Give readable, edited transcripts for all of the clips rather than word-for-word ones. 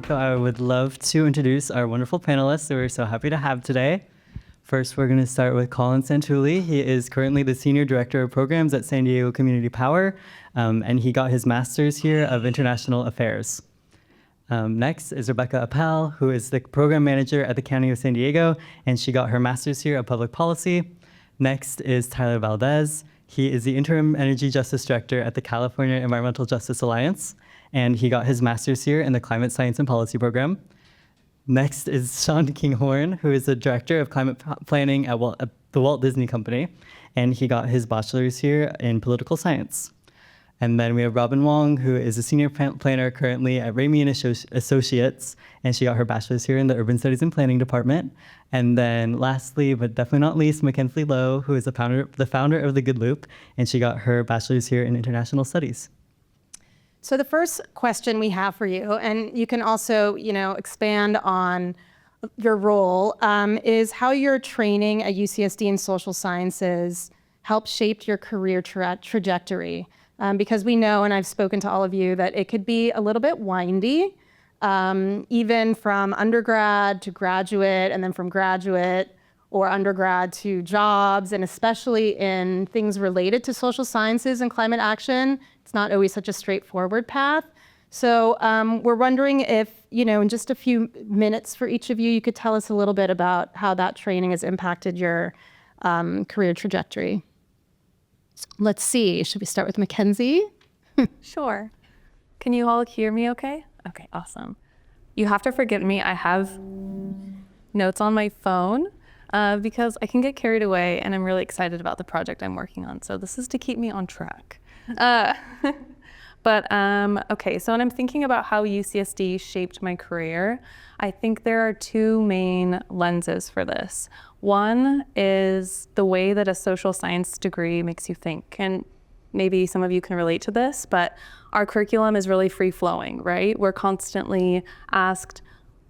So I would love to introduce our wonderful panelists that we're so happy to have today. First, we're going to start with Colin Santulli. He is currently the Senior Director of Programs at San Diego Community Power, and he got his Master's here of International Affairs. Next is Rebecca Appel, who is the Program Manager at the County of San Diego, and she got her Master's here of Public Policy. Next is Tyler Valdez. He is the Interim Energy Justice Director at the California Environmental Justice Alliance, and he got his Master's here in the Climate Science and Policy program. Next is Sean Kinghorn, who is the Director of Climate Planning at the Walt Disney Company, and he got his bachelor's here in political science. And then we have Robin Wong, who is a senior planner currently at Ramey & Associates, and she got her bachelor's here in the Urban Studies and Planning department. And then lastly, but definitely not least, Mackenzie Lowe, who is the founder of The Good Loop, and she got her bachelor's here in International Studies. So the first question we have for you, and you can also, expand on your role, is how your training at UCSD in social sciences helped shape your career trajectory. Because we know, and I've spoken to all of you, that it could be a little bit windy, even from undergrad to graduate, and then from graduate or undergrad to jobs, and especially in things related to social sciences and climate action. It's not always such a straightforward path. So we're wondering if, in just a few minutes for each of you, you could tell us a little bit about how that training has impacted your career trajectory. Let's see, should we start with Mackenzie? Sure. Can you all hear me okay? Okay, awesome. You have to forgive me, I have notes on my phone because I can get carried away and I'm really excited about the project I'm working on. So this is to keep me on track. Okay, so when I'm thinking about how UCSD shaped my career, I think there are two main lenses for this. One is the way that a social science degree makes you think, and maybe some of you can relate to this, but our curriculum is really free-flowing, right? We're constantly asked,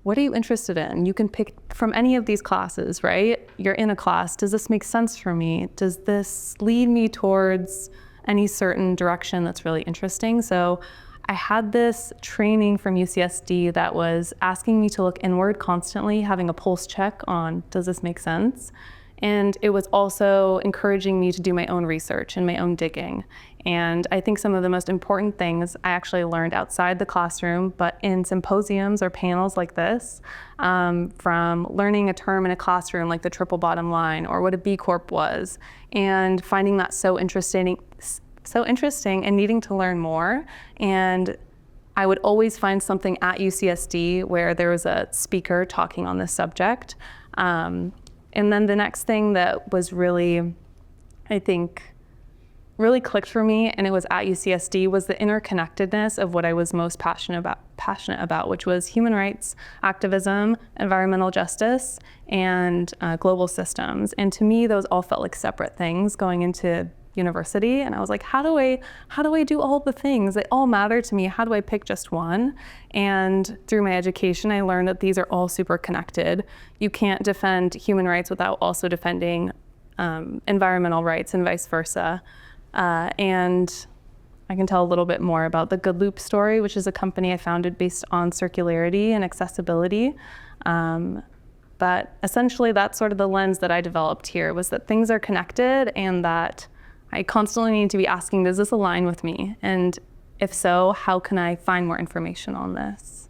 what are you interested in? You can pick from any of these classes, right? You're in a class, does this make sense for me? Does this lead me towards any certain direction that's really interesting? So I had this training from UCSD that was asking me to look inward constantly, having a pulse check on, does this make sense? And it was also encouraging me to do my own research and my own digging. And I think some of the most important things I actually learned outside the classroom, but in symposiums or panels like this, from learning a term in a classroom like the triple bottom line or what a B Corp was, and finding that so interesting and needing to learn more. And I would always find something at UCSD where there was a speaker talking on this subject. And then the next thing that was really, I think, really clicked for me, and it was at UCSD, was the interconnectedness of what I was most passionate about, which was human rights, activism, environmental justice, and global systems. And to me, those all felt like separate things going into university, and I was like, how do I do all the things? They all matter to me. How do I pick just one? And through my education, I learned that these are all super connected. You can't defend human rights without also defending environmental rights and vice versa. And I can tell a little bit more about the Good Loop story, which is a company I founded based on circularity and accessibility. But essentially, that's sort of the lens that I developed here, was that things are connected and that I constantly need to be asking, does this align with me? And if so, how can I find more information on this?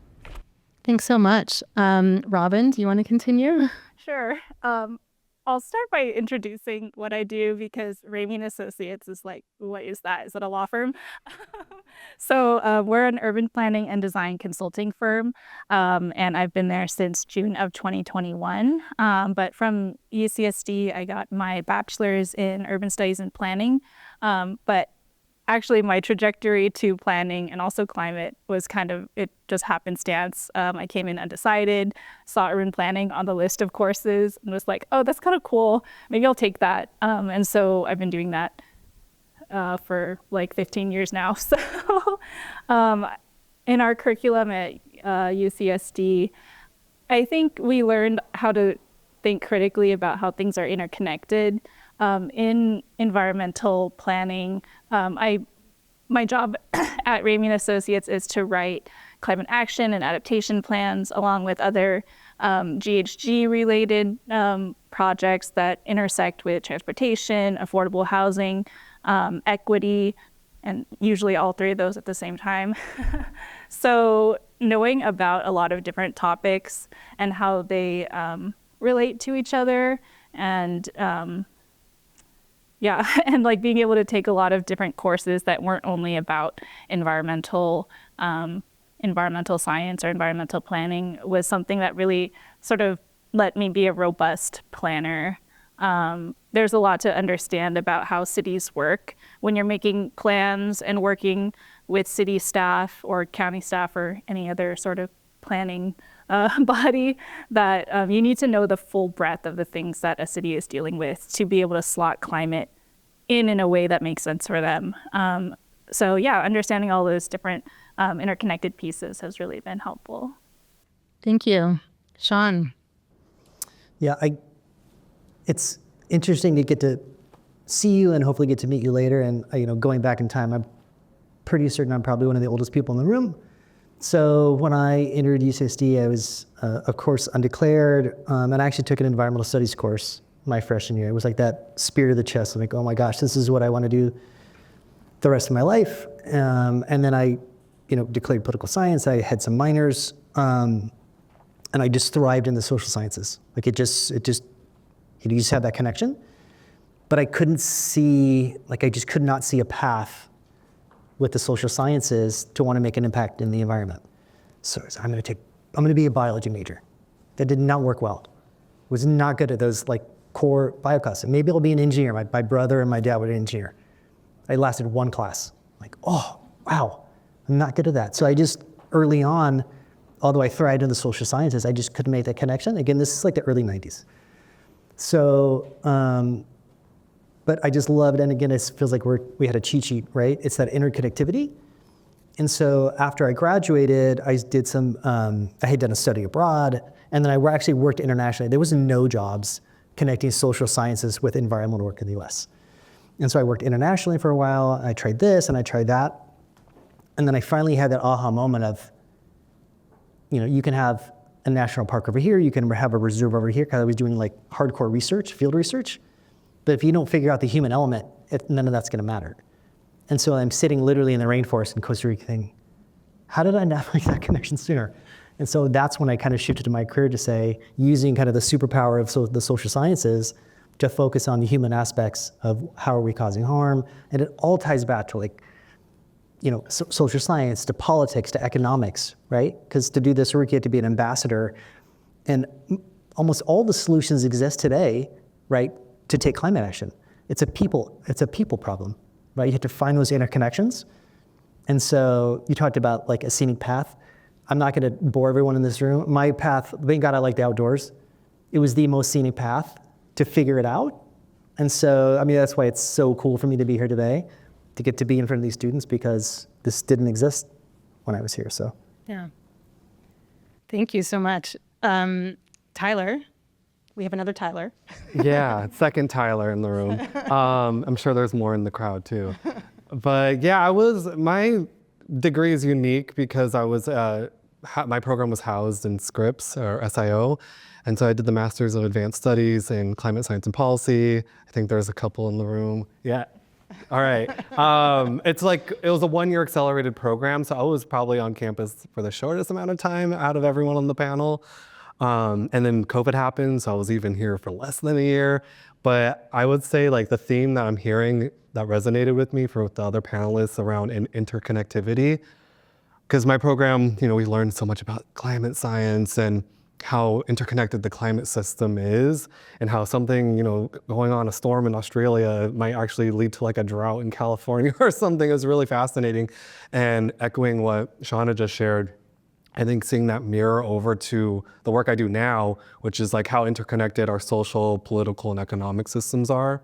Thanks so much. Robin, do you want to continue? Sure. I'll start by introducing what I do, because Ramey & Associates is like, what is that? Is it a law firm? So we're an urban planning and design consulting firm, and I've been there since June of 2021. But from UCSD, I got my bachelor's in urban studies and planning, but actually my trajectory to planning and also climate was it just happenstance. I came in undecided, saw urban planning on the list of courses and was like, oh, that's kind of cool. Maybe I'll take that. And so I've been doing that for like 15 years now. So in our curriculum at UCSD, I think we learned how to think critically about how things are interconnected. In environmental planning, my job at Ramey & Associates is to write climate action and adaptation plans, along with other GHG-related projects that intersect with transportation, affordable housing, equity, and usually all three of those at the same time. So knowing about a lot of different topics and how they relate to each other, and yeah, and like being able to take a lot of different courses that weren't only about environmental science or environmental planning was something that really sort of let me be a robust planner. There's a lot to understand about how cities work when you're making plans and working with city staff or county staff or any other sort of planning body, that you need to know the full breadth of the things that a city is dealing with to be able to slot climate in a way that makes sense for them. So yeah, understanding all those different interconnected pieces has really been helpful. Thank you. Sean. Yeah, it's interesting to get to see you and hopefully get to meet you later. And going back in time, I'm pretty certain I'm probably one of the oldest people in the room. So when I entered UCSD, I was, of course, undeclared, and I actually took an environmental studies course my freshman year. It was like that spirit of the chest. I'm like, oh my gosh, this is what I want to do the rest of my life. And then I, declared political science. I had some minors, and I just thrived in the social sciences. Like you just have that connection. But I couldn't see, I just could not see a path with the social sciences to want to make an impact in the environment. So I'm going to be a biology major. That did not work well. Was not good at those core bio classes. Maybe I'll be an engineer. My brother and my dad were an engineer. I lasted one class. Oh, wow, I'm not good at that. So I just, early on, although I thrived in the social sciences, I just couldn't make that connection. Again, this is the early 90s. So, but I just loved, and again, it feels like we had a cheat sheet, right? It's that interconnectivity. And so after I graduated, I did I had done a study abroad, and then I actually worked internationally. There was no jobs connecting social sciences with environmental work in the US. And so I worked internationally for a while. I tried this and I tried that. And then I finally had that aha moment of, you can have a national park over here, you can have a reserve over here, because I was doing hardcore research, field research. But if you don't figure out the human element, none of that's going to matter. And so I'm sitting literally in the rainforest in Costa Rica thinking, how did I not make that connection sooner? And so that's when I kind of shifted my career to say, using kind of the superpower of the social sciences to focus on the human aspects of how are we causing harm. And it all ties back to social science, to politics, to economics, right? Because to do this work, you have to be an ambassador. And almost all the solutions exist today, right, to take climate action. It's a people problem, right? You have to find those interconnections. And so you talked about a scenic path. I'm not going to bore everyone in this room. My path, thank God I like the outdoors. It was the most scenic path to figure it out. And so, that's why it's so cool for me to be here today, to get to be in front of these students, because this didn't exist when I was here, so. Yeah. Thank you so much. Tyler, we have another Tyler. Yeah, second Tyler in the room. I'm sure there's more in the crowd too. But yeah, my degree is unique because my program was housed in Scripps, or SIO. And so I did the Master's of Advanced Studies in Climate Science and Policy. I think there's a couple in the room. Yeah. All right. It was a one-year accelerated program, so I was probably on campus for the shortest amount of time out of everyone on the panel. And then COVID happened, so I was even here for less than a year. But I would say the theme that I'm hearing that resonated with me with the other panelists around interconnectivity, because my program, we learned so much about climate science and how interconnected the climate system is, and how something, going on a storm in Australia might actually lead to a drought in California or something. Is really fascinating. And echoing what Shauna just shared, I think seeing that mirror over to the work I do now, which is how interconnected our social, political, and economic systems are.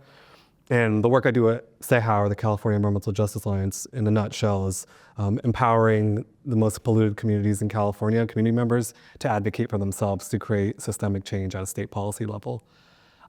And the work I do at CEJA, or the California Environmental Justice Alliance, in a nutshell, is empowering the most polluted communities in California, community members, to advocate for themselves to create systemic change at a state policy level.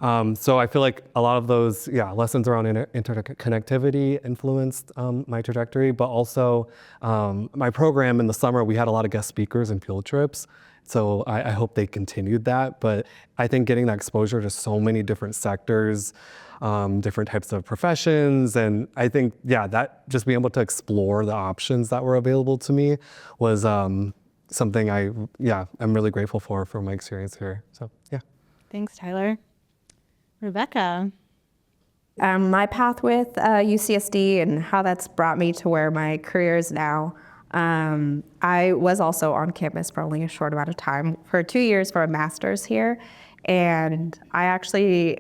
So I feel like a lot of those lessons around interconnectivity influenced my trajectory, but also my program in the summer, we had a lot of guest speakers and field trips. So I hope they continued that. But I think getting that exposure to so many different sectors, different types of professions, and I think, that just being able to explore the options that were available to me was something I'm really grateful for my experience here. So, yeah. Thanks, Tyler. Rebecca. My path with UCSD and how that's brought me to where my career is now. I was also on campus for only a short amount of time, for 2 years for a master's here. And I actually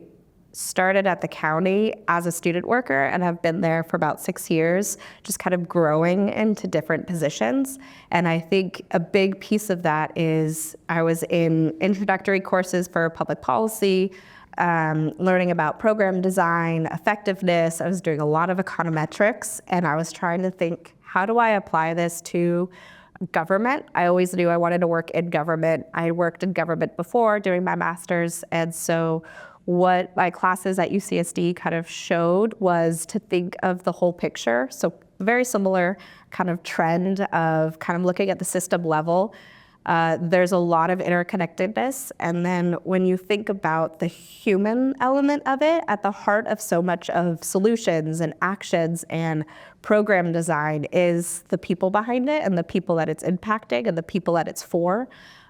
started at the county as a student worker and have been there for about 6 years, just kind of growing into different positions. And I think a big piece of that is I was in introductory courses for public policy, learning about program design, effectiveness. I was doing a lot of econometrics, and I was trying to think, how do I apply this to government? I always knew I wanted to work in government. I worked in government before doing my master's, and so what my classes at UCSD kind of showed was to think of the whole picture. So very similar kind of trend of kind of looking at the system level. There's a lot of interconnectedness. And then when you think about the human element of it, at the heart of so much of solutions and actions and program design is the people behind it and the people that it's impacting and the people that it's for.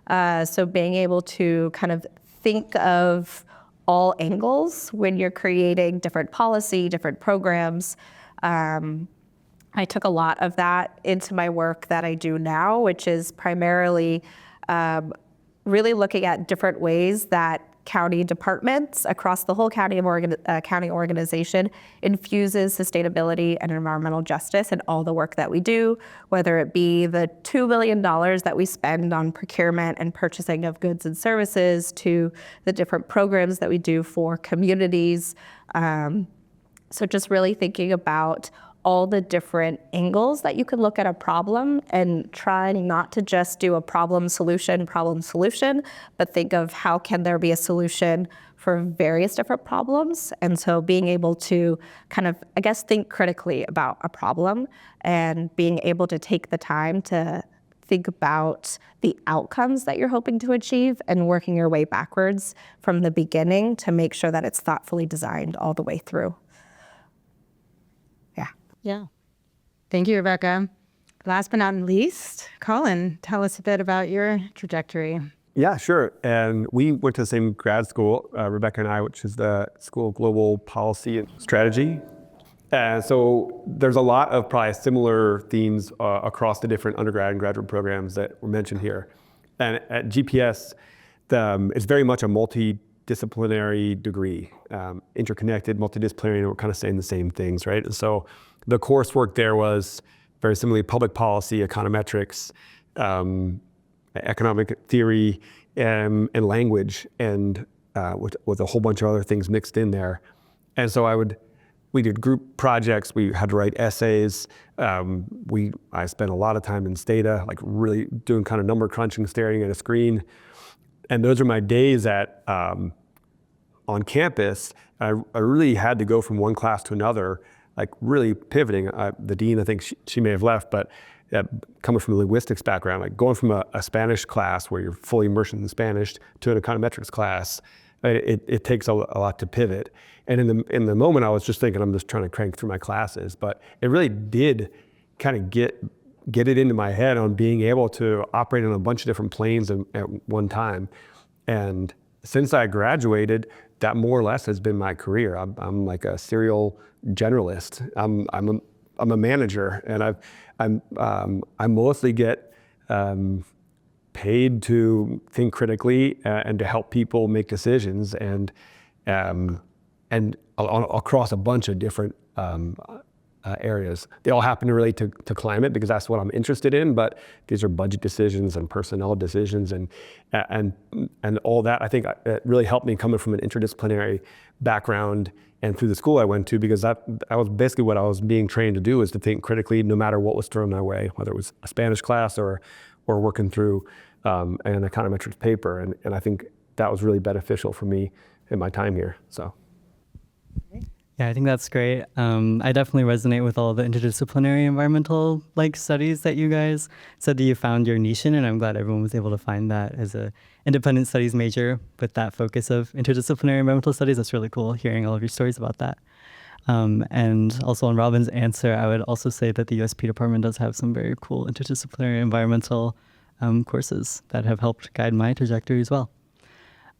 So being able to kind of think of all angles when you're creating different policy, different programs. I took a lot of that into my work that I do now, which is primarily really looking at different ways that county departments across the whole county organization infuses sustainability and environmental justice in all the work that we do, whether it be the $2 billion that we spend on procurement and purchasing of goods and services to the different programs that we do for communities. So just really thinking about all the different angles that you can look at a problem and trying not to just do a problem solution, but think of how can there be a solution for various different problems. And so being able to kind of, I guess, think critically about a problem and being able to take the time to think about the outcomes that you're hoping to achieve and working your way backwards from the beginning to make sure that it's thoughtfully designed all the way through. Yeah. Thank you, Rebecca. Last but not least, Colin, tell us a bit about your trajectory. Yeah, sure. And we went to the same grad school, Rebecca and I, which is the School of Global Policy and Strategy. And so there's a lot of probably similar themes across the different undergrad and graduate programs that were mentioned here. And at GPS, it's very much a multidisciplinary degree, interconnected, multidisciplinary, and we're kind of saying the same things, right? And so the coursework there was very similarly public policy, econometrics, economic theory, and language, and with a whole bunch of other things mixed in there. And so we did group projects, we had to write essays. I spent a lot of time in Stata, like really doing kind of number crunching, staring at a screen. And those are my days on campus. I really had to go from one class to another, like really pivoting. The dean, I think she may have left, but coming from a linguistics background, like going from a Spanish class where you're fully immersed in Spanish to an econometrics class, it takes a lot to pivot. And in the moment, I was just thinking, I'm just trying to crank through my classes, but it really did kind of get it into my head on being able to operate on a bunch of different planes at one time. And since I graduated, that more or less has been my career. I'm like a serial generalist. I'm a manager, and I mostly get paid to think critically and to help people make decisions, and across a bunch of different areas. They all happen to relate to climate because that's what I'm interested in, but these are budget decisions and personnel decisions and all that. I think it really helped me coming from an interdisciplinary background and through the school I went to, because that was basically what I was being trained to do, is to think critically no matter what was thrown my way, whether it was a Spanish class or working through an econometrics paper. And I think that was really beneficial for me in my time here. So. Yeah, I think that's great. I definitely resonate with all the interdisciplinary environmental studies that you guys said that you found your niche in, and I'm glad everyone was able to find that as a independent studies major with that focus of interdisciplinary environmental studies. That's really cool hearing all of your stories about that. And also on Robin's answer, I would also say that the USP department does have some very cool interdisciplinary environmental courses that have helped guide my trajectory as well.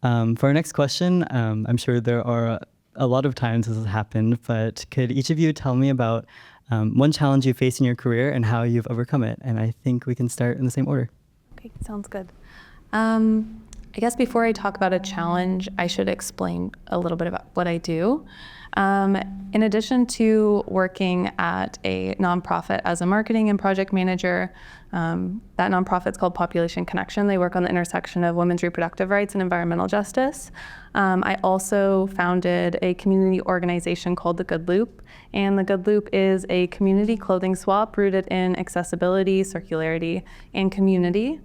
For our next question, I'm sure there are a lot of times this has happened, but could each of you tell me about one challenge you faced in your career and how you've overcome it? And I think we can start in the same order. Okay, sounds good. I guess before I talk about a challenge, I should explain a little bit about what I do. In addition to working at a nonprofit as a marketing and project manager, that nonprofit's called Population Connection. They work on the intersection of women's reproductive rights and environmental justice. I also founded a community organization called The Good Loop. And The Good Loop is a community clothing swap rooted in accessibility, circularity, and community.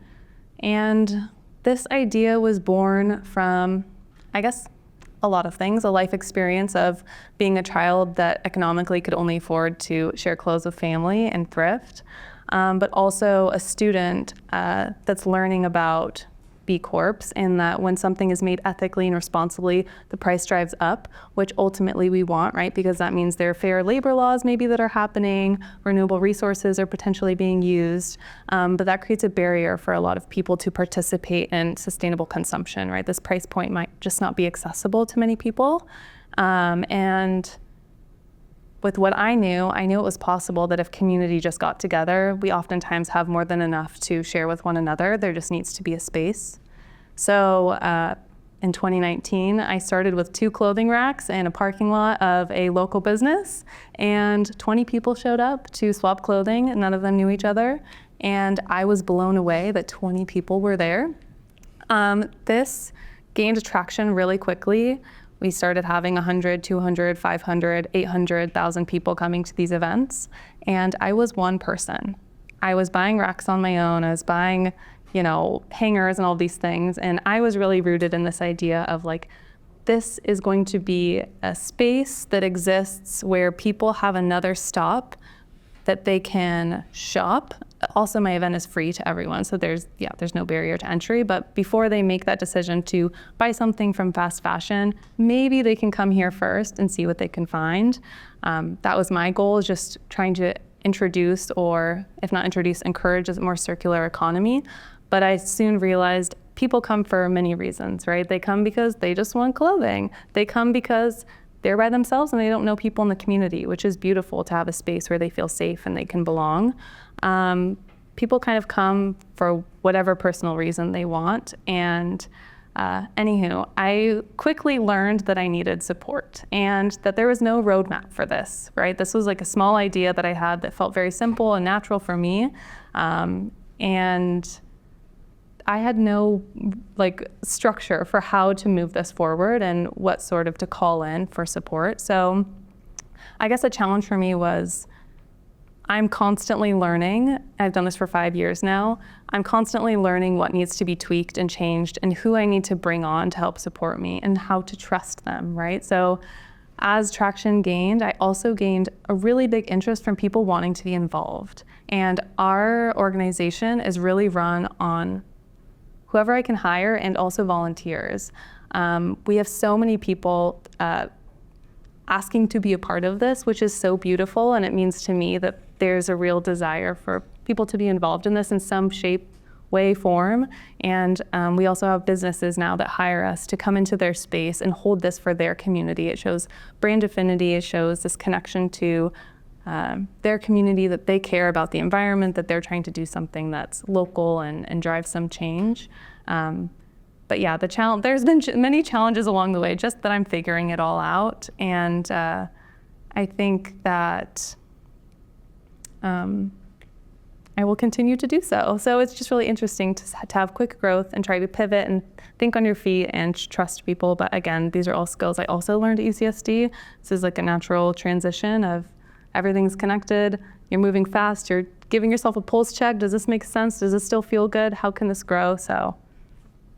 And this idea was born from, I guess, a lot of things, a life experience of being a child that economically could only afford to share clothes with family and thrift, but also a student that's learning about B Corps, and that when something is made ethically and responsibly, the price drives up, which ultimately we want, right? Because that means there are fair labor laws maybe that are happening, renewable resources are potentially being used, but that creates a barrier for a lot of people to participate in sustainable consumption, right? This price point might just not be accessible to many people. And with what I knew it was possible that if community just got together, we oftentimes have more than enough to share with one another. There just needs to be a space. So in 2019, I started with 2 clothing racks in a parking lot of a local business, and 20 people showed up to swap clothing, and none of them knew each other. And I was blown away that 20 people were there. This gained traction really quickly. We started having 100, 200, 500, 800,000 people coming to these events. And I was one person. I was buying racks on my own. I was buying, hangers and all these things. And I was really rooted in this idea of this is going to be a space that exists where people have another stop that they can shop. Also, my event is free to everyone, so there's no barrier to entry. But before they make that decision to buy something from fast fashion, maybe they can come here first and see what they can find. That was my goal, just trying to introduce, or if not introduce, encourage a more circular economy. But I soon realized people come for many reasons, right? They come because they just want clothing. They come because they're by themselves and they don't know people in the community, which is beautiful to have a space where they feel safe and they can belong. People kind of come for whatever personal reason they want. And anywho, I quickly learned that I needed support and that there was no roadmap for this, right? This was a small idea that I had that felt very simple and natural for me. And I had no structure for how to move this forward and what sort of to call in for support. So I guess a challenge for me was I'm constantly learning. I've done this for 5 years now. I'm constantly learning what needs to be tweaked and changed and who I need to bring on to help support me and how to trust them, right? So as traction gained, I also gained a really big interest from people wanting to be involved. And our organization is really run on whoever I can hire and also volunteers. We have so many people asking to be a part of this, which is so beautiful, and it means to me that there's a real desire for people to be involved in this in some shape, way, form. And we also have businesses now that hire us to come into their space and hold this for their community. It shows brand affinity, it shows this connection to their community, that they care about the environment, that they're trying to do something that's local and drive some change. But yeah, there's been many challenges along the way, just that I'm figuring it all out. And I think that I will continue to do so. So it's just really interesting to have quick growth and try to pivot and think on your feet and trust people. But again, these are all skills I also learned at UCSD. This is like a natural transition of everything's connected. You're moving fast. You're giving yourself a pulse check. Does this make sense? Does this still feel good? How can this grow? So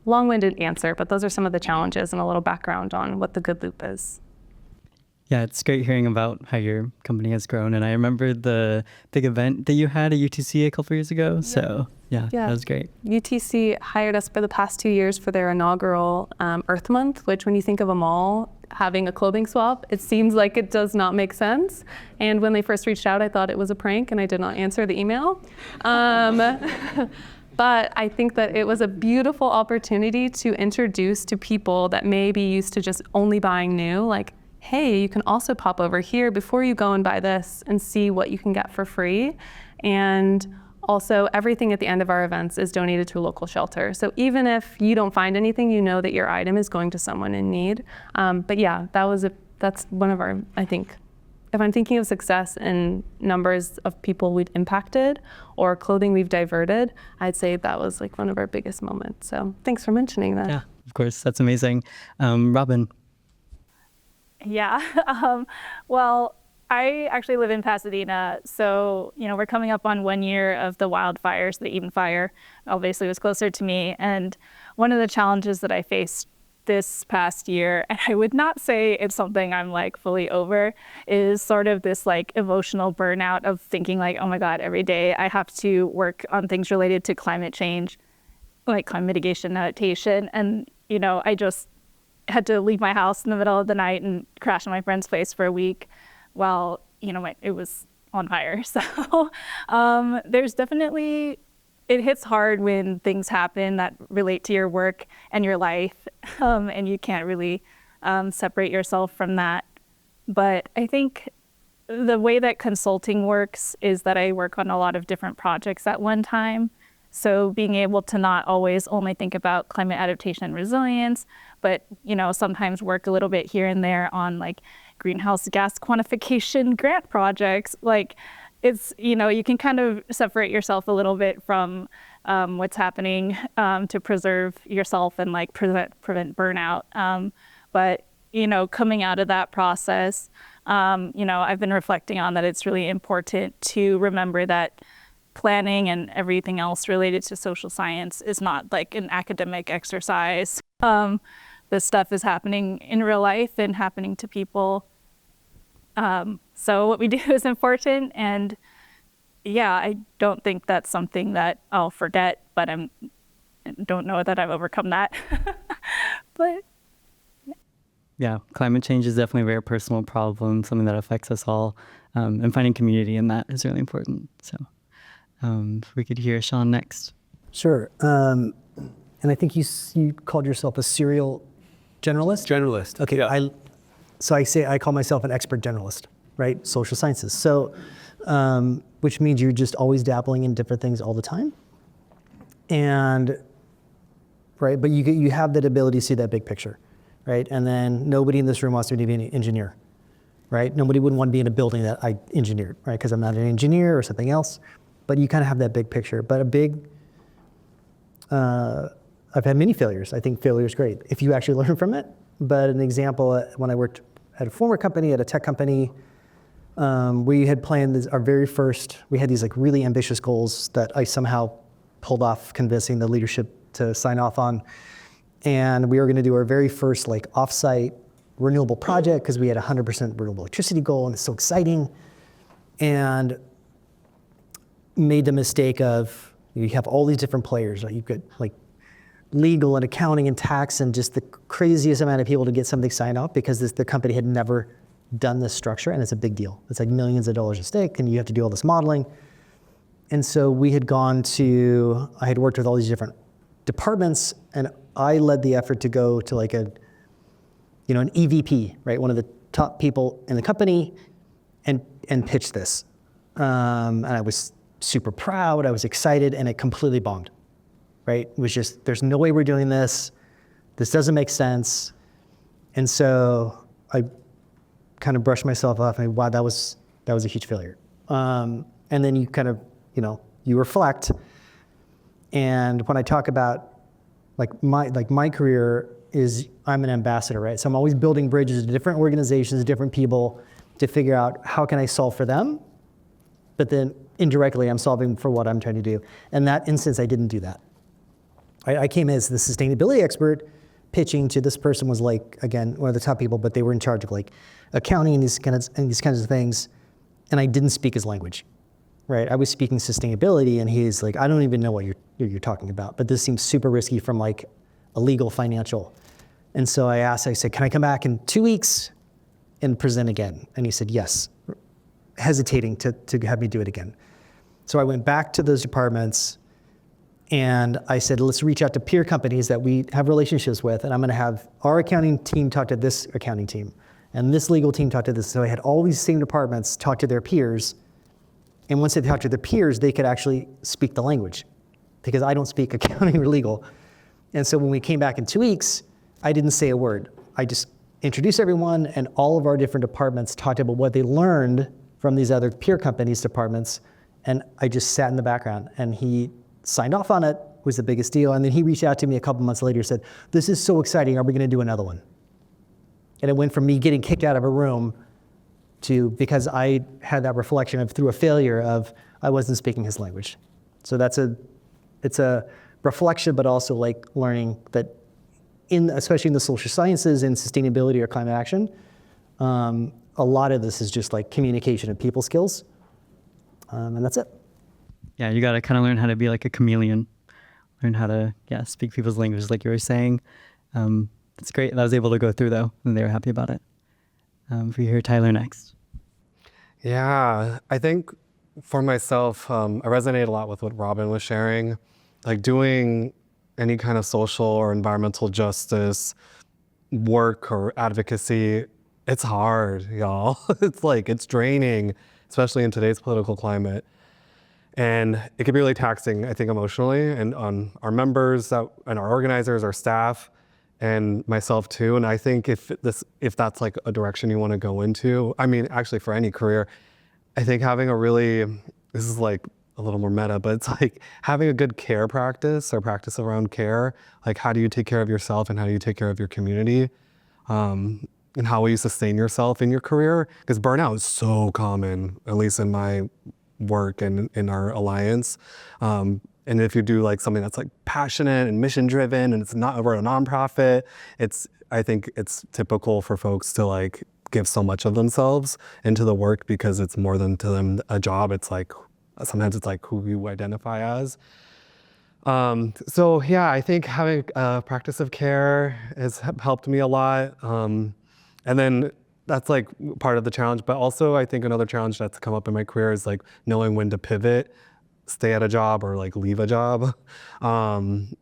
long-winded answer, but those are some of the challenges and a little background on what the Good Loop is. Yeah, it's great hearing about how your company has grown. And I remember the big event that you had at UTC a couple years ago. So yeah, that was great. UTC hired us for the past 2 years for their inaugural Earth Month, which when you think of a mall having a clothing swap, it seems like it does not make sense. And when they first reached out, I thought it was a prank and I did not answer the email. But I think that it was a beautiful opportunity to introduce to people that may be used to just only buying new, like, hey, you can also pop over here before you go and buy this and see what you can get for free. And also, everything at the end of our events is donated to a local shelter. So even if you don't find anything, you know that your item is going to someone in need. But yeah, that's one of our, I think, if I'm thinking of success in numbers of people we've impacted or clothing we've diverted, I'd say that was like one of our biggest moments. So thanks for mentioning that. Yeah, of course, that's amazing. Robin. Yeah. Well, I actually live in Pasadena, so we're coming up on 1 year of the wildfires. The Eden Fire obviously was closer to me, and one of the challenges that I faced this past year, and I would not say it's something I'm like fully over, is sort of this like emotional burnout of thinking like, oh my God, every day I have to work on things related to climate change, like climate mitigation, adaptation, and I just had to leave my house in the middle of the night and crash at my friend's place for a week while, it was on fire. So there's definitely, it hits hard when things happen that relate to your work and your life, and you can't really separate yourself from that. But I think the way that consulting works is that I work on a lot of different projects at one time. So being able to not always only think about climate adaptation and resilience, but, sometimes work a little bit here and there on like greenhouse gas quantification grant projects. Like it's, you can kind of separate yourself a little bit from what's happening to preserve yourself and like prevent burnout. But, coming out of that process, I've been reflecting on that it's really important to remember that planning and everything else related to social science is not like an academic exercise. This stuff is happening in real life and happening to people. So what we do is important, and yeah, I don't think that's something that I'll forget, but I don't know that I've overcome that. But Yeah, climate change is definitely a very personal problem, something that affects us all, and finding community in that is really important. So if we could hear Sean next. Sure. And I think you called yourself a serial generalist? Generalist. Okay. Yeah. I call myself an expert generalist, right? Social sciences. So, which means you're just always dabbling in different things all the time. And, right, but you have that ability to see that big picture, right? And then nobody in this room wants me to be an engineer, right? Nobody would want to be in a building that I engineered, right? Because I'm not an engineer or something else. But you kind of have that big picture. But I've had many failures. I think failure is great if you actually learn from it. But an example, when I worked at a former company, at a tech company, we had planned we had these like really ambitious goals that I somehow pulled off convincing the leadership to sign off on. And we were gonna do our very first like offsite renewable project because we had 100% renewable electricity goal, and it's so exciting. And made the mistake of, you have all these different players, right? You've got like legal and accounting and tax and just the craziest amount of people to get something signed off because the company had never done this structure, and it's a big deal. It's like millions of dollars at stake, and you have to do all this modeling. And so I had worked with all these different departments, and I led the effort to go to like an EVP, right? One of the top people in the company, and pitch this. And I was super proud, I was excited, and it completely bombed, right? It was just, there's no way we're doing this. This doesn't make sense. And so I kind of brushed myself off and wow, that was a huge failure. And then you kind of, you reflect. And when I talk about my career is I'm an ambassador, right? So I'm always building bridges to different organizations, different people to figure out how can I solve for them, but then indirectly I'm solving for what I'm trying to do. In that instance, I didn't do that. I came as the sustainability expert, pitching to this person was like, again, one of the top people, but they were in charge of like accounting and these kinds of things, and I didn't speak his language, right? I was speaking sustainability, and he's like, I don't even know what you're talking about, but this seems super risky from like a legal financial. And so I said, can I come back in 2 weeks and present again? And he said, yes, hesitating to have me do it again. So I went back to those departments and I said, let's reach out to peer companies that we have relationships with, and I'm gonna have our accounting team talk to this accounting team, and this legal team talk to this. So I had all these same departments talk to their peers, and once they talked to their peers, they could actually speak the language, because I don't speak accounting or legal. And so when we came back in 2 weeks, I didn't say a word. I just introduced everyone, and all of our different departments talked about what they learned from these other peer companies' departments, and I just sat in the background, and he signed off on it, was the biggest deal, and then he reached out to me a couple months later and said, this is so exciting, are we gonna do another one? And it went from me getting kicked out of a room to, because I had that reflection of through a failure of I wasn't speaking his language. So it's a reflection, but also like learning that especially in the social sciences and sustainability or climate action, a lot of this is just like communication and people skills, and that's it. Yeah, you got to kind of learn how to be like a chameleon, learn how to, speak people's languages like you were saying. It's great that I was able to go through though, and they were happy about it. We hear Tyler next. Yeah, I think for myself, I resonate a lot with what Robin was sharing. Like doing any kind of social or environmental justice work or advocacy, it's hard, y'all. It's draining, especially in today's political climate. And it can be really taxing, I think, emotionally, and on our members and our organizers, our staff, and myself too. And I think if that's like a direction you want to go into, I mean, actually for any career, I think having this is like a little more meta, but it's like having a good care practice or practice around care. Like, how do you take care of yourself and how do you take care of your community? And how will you sustain yourself in your career? Because burnout is so common, at least in my work and in our alliance. And if you do like something that's like passionate and mission driven and it's not over a nonprofit, I think it's typical for folks to like give so much of themselves into the work because it's more than to them a job. It's like, sometimes it's like who you identify as. So yeah, I think having a practice of care has helped me a lot. And then that's like part of the challenge, but also I think another challenge that's come up in my career is like knowing when to pivot, stay at a job or like leave a job. And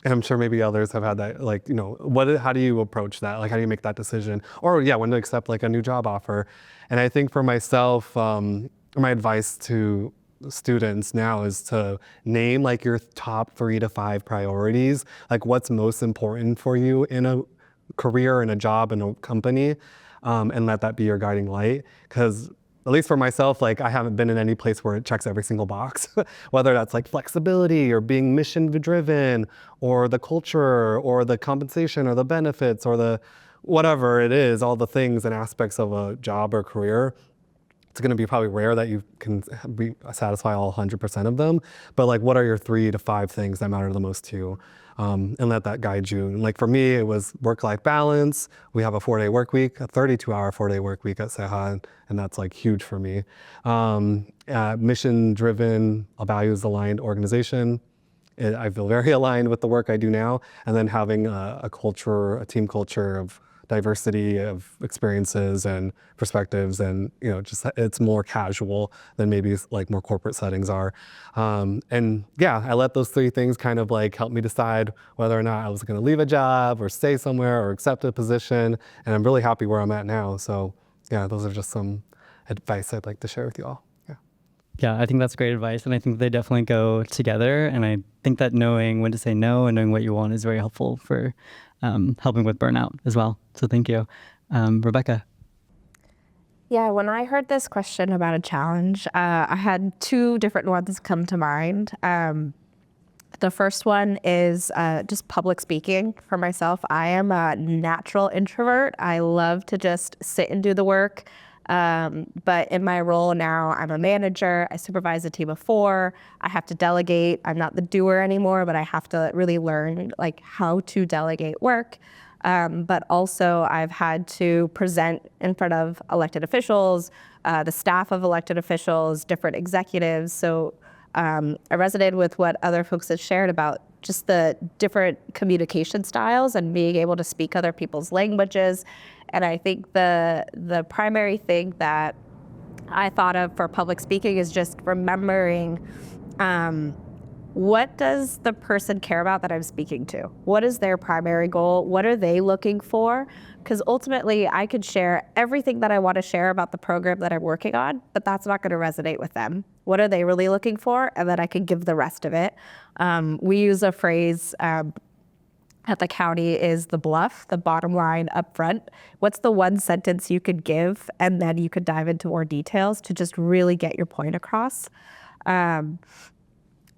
I'm sure maybe others have had that, like, how do you approach that? Like, how do you make that decision? Or when to accept like a new job offer. And I think for myself, my advice to students now is to name like your top 3 to 5 priorities, like what's most important for you in a career, in a job, in a company, and let that be your guiding light. Because at least for myself, like I haven't been in any place where it checks every single box, whether that's like flexibility or being mission driven or the culture or the compensation or the benefits or the whatever it is, all the things and aspects of a job or career. It's going to be probably rare that you can satisfy all 100% of them, but like what are your 3 to 5 things that matter the most to you? And let that guide you. And like for me, it was work-life balance. We have a 4-day work week, a 32-hour 4-day work week at Seha, and that's like huge for me. Mission-driven, a values-aligned organization. I feel very aligned with the work I do now. And then having a culture, a team culture of diversity of experiences and perspectives, and just it's more casual than maybe like more corporate settings are. And yeah, I let those 3 things kind of like help me decide whether or not I was going to leave a job or stay somewhere or accept a position. And I'm really happy where I'm at now. So yeah, those are just some advice I'd like to share with you all. Yeah, I think that's great advice, and I think they definitely go together. And I think that knowing when to say no and knowing what you want is very helpful for helping with burnout as well. So thank you. Rebecca. Yeah, when I heard this question about a challenge, I had 2 different ones come to mind. The first one is just public speaking for myself. I am a natural introvert. I love to just sit and do the work. But in my role now, I'm a manager. I supervise a team of 4. I have to delegate. I'm not the doer anymore, but I have to really learn like how to delegate work. But also I've had to present in front of elected officials, the staff of elected officials, different executives. So I resonated with what other folks had shared about just the different communication styles and being able to speak other people's languages. And I think the primary thing that I thought of for public speaking is just remembering what does the person care about that I'm speaking to? What is their primary goal? What are they looking for? Because ultimately, I could share everything that I want to share about the program that I'm working on, but that's not going to resonate with them. What are they really looking for? And then I can give the rest of it. We use a phrase at the county is the bluff, the bottom line up front. What's the one sentence you could give? And then you could dive into more details to just really get your point across.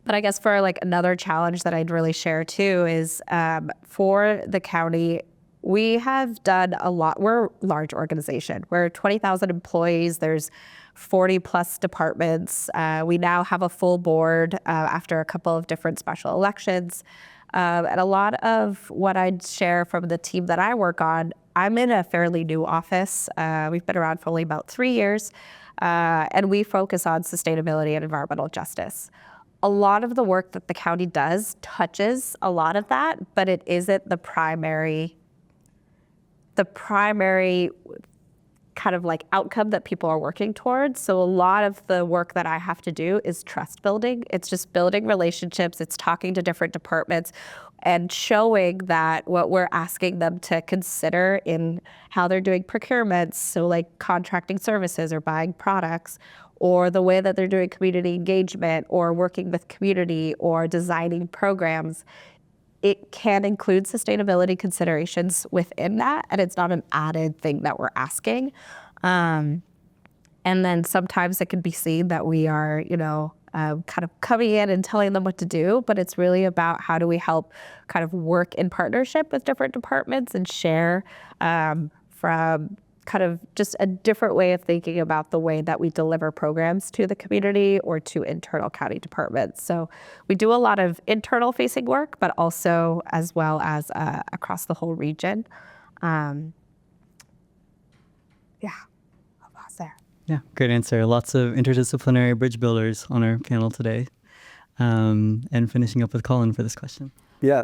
But I guess for like another challenge that I'd really share too is for the county, we have done a lot. We're a large organization. We're 20,000 employees. There's 40 plus departments. We now have a full board after a couple of different special elections. And a lot of what I'd share from the team that I work on, I'm in a fairly new office. We've been around for only about 3 years. And we focus on sustainability and environmental justice. A lot of the work that the county does touches a lot of that, but it isn't the primary kind of like outcome that people are working towards. So a lot of the work that I have to do is trust building. It's just building relationships. It's talking to different departments and showing that what we're asking them to consider in how they're doing procurements, so like contracting services or buying products, or the way that they're doing community engagement or working with community or designing programs, it can include sustainability considerations within that, and it's not an added thing that we're asking. And then sometimes it can be seen that we are, kind of coming in and telling them what to do, but it's really about how do we help kind of work in partnership with different departments and share from kind of just a different way of thinking about the way that we deliver programs to the community or to internal county departments. So we do a lot of internal facing work, but also as well as across the whole region. Yeah, I'll pause there. Yeah, great answer. Lots of interdisciplinary bridge builders on our panel today. And finishing up with Colin for this question. Yeah,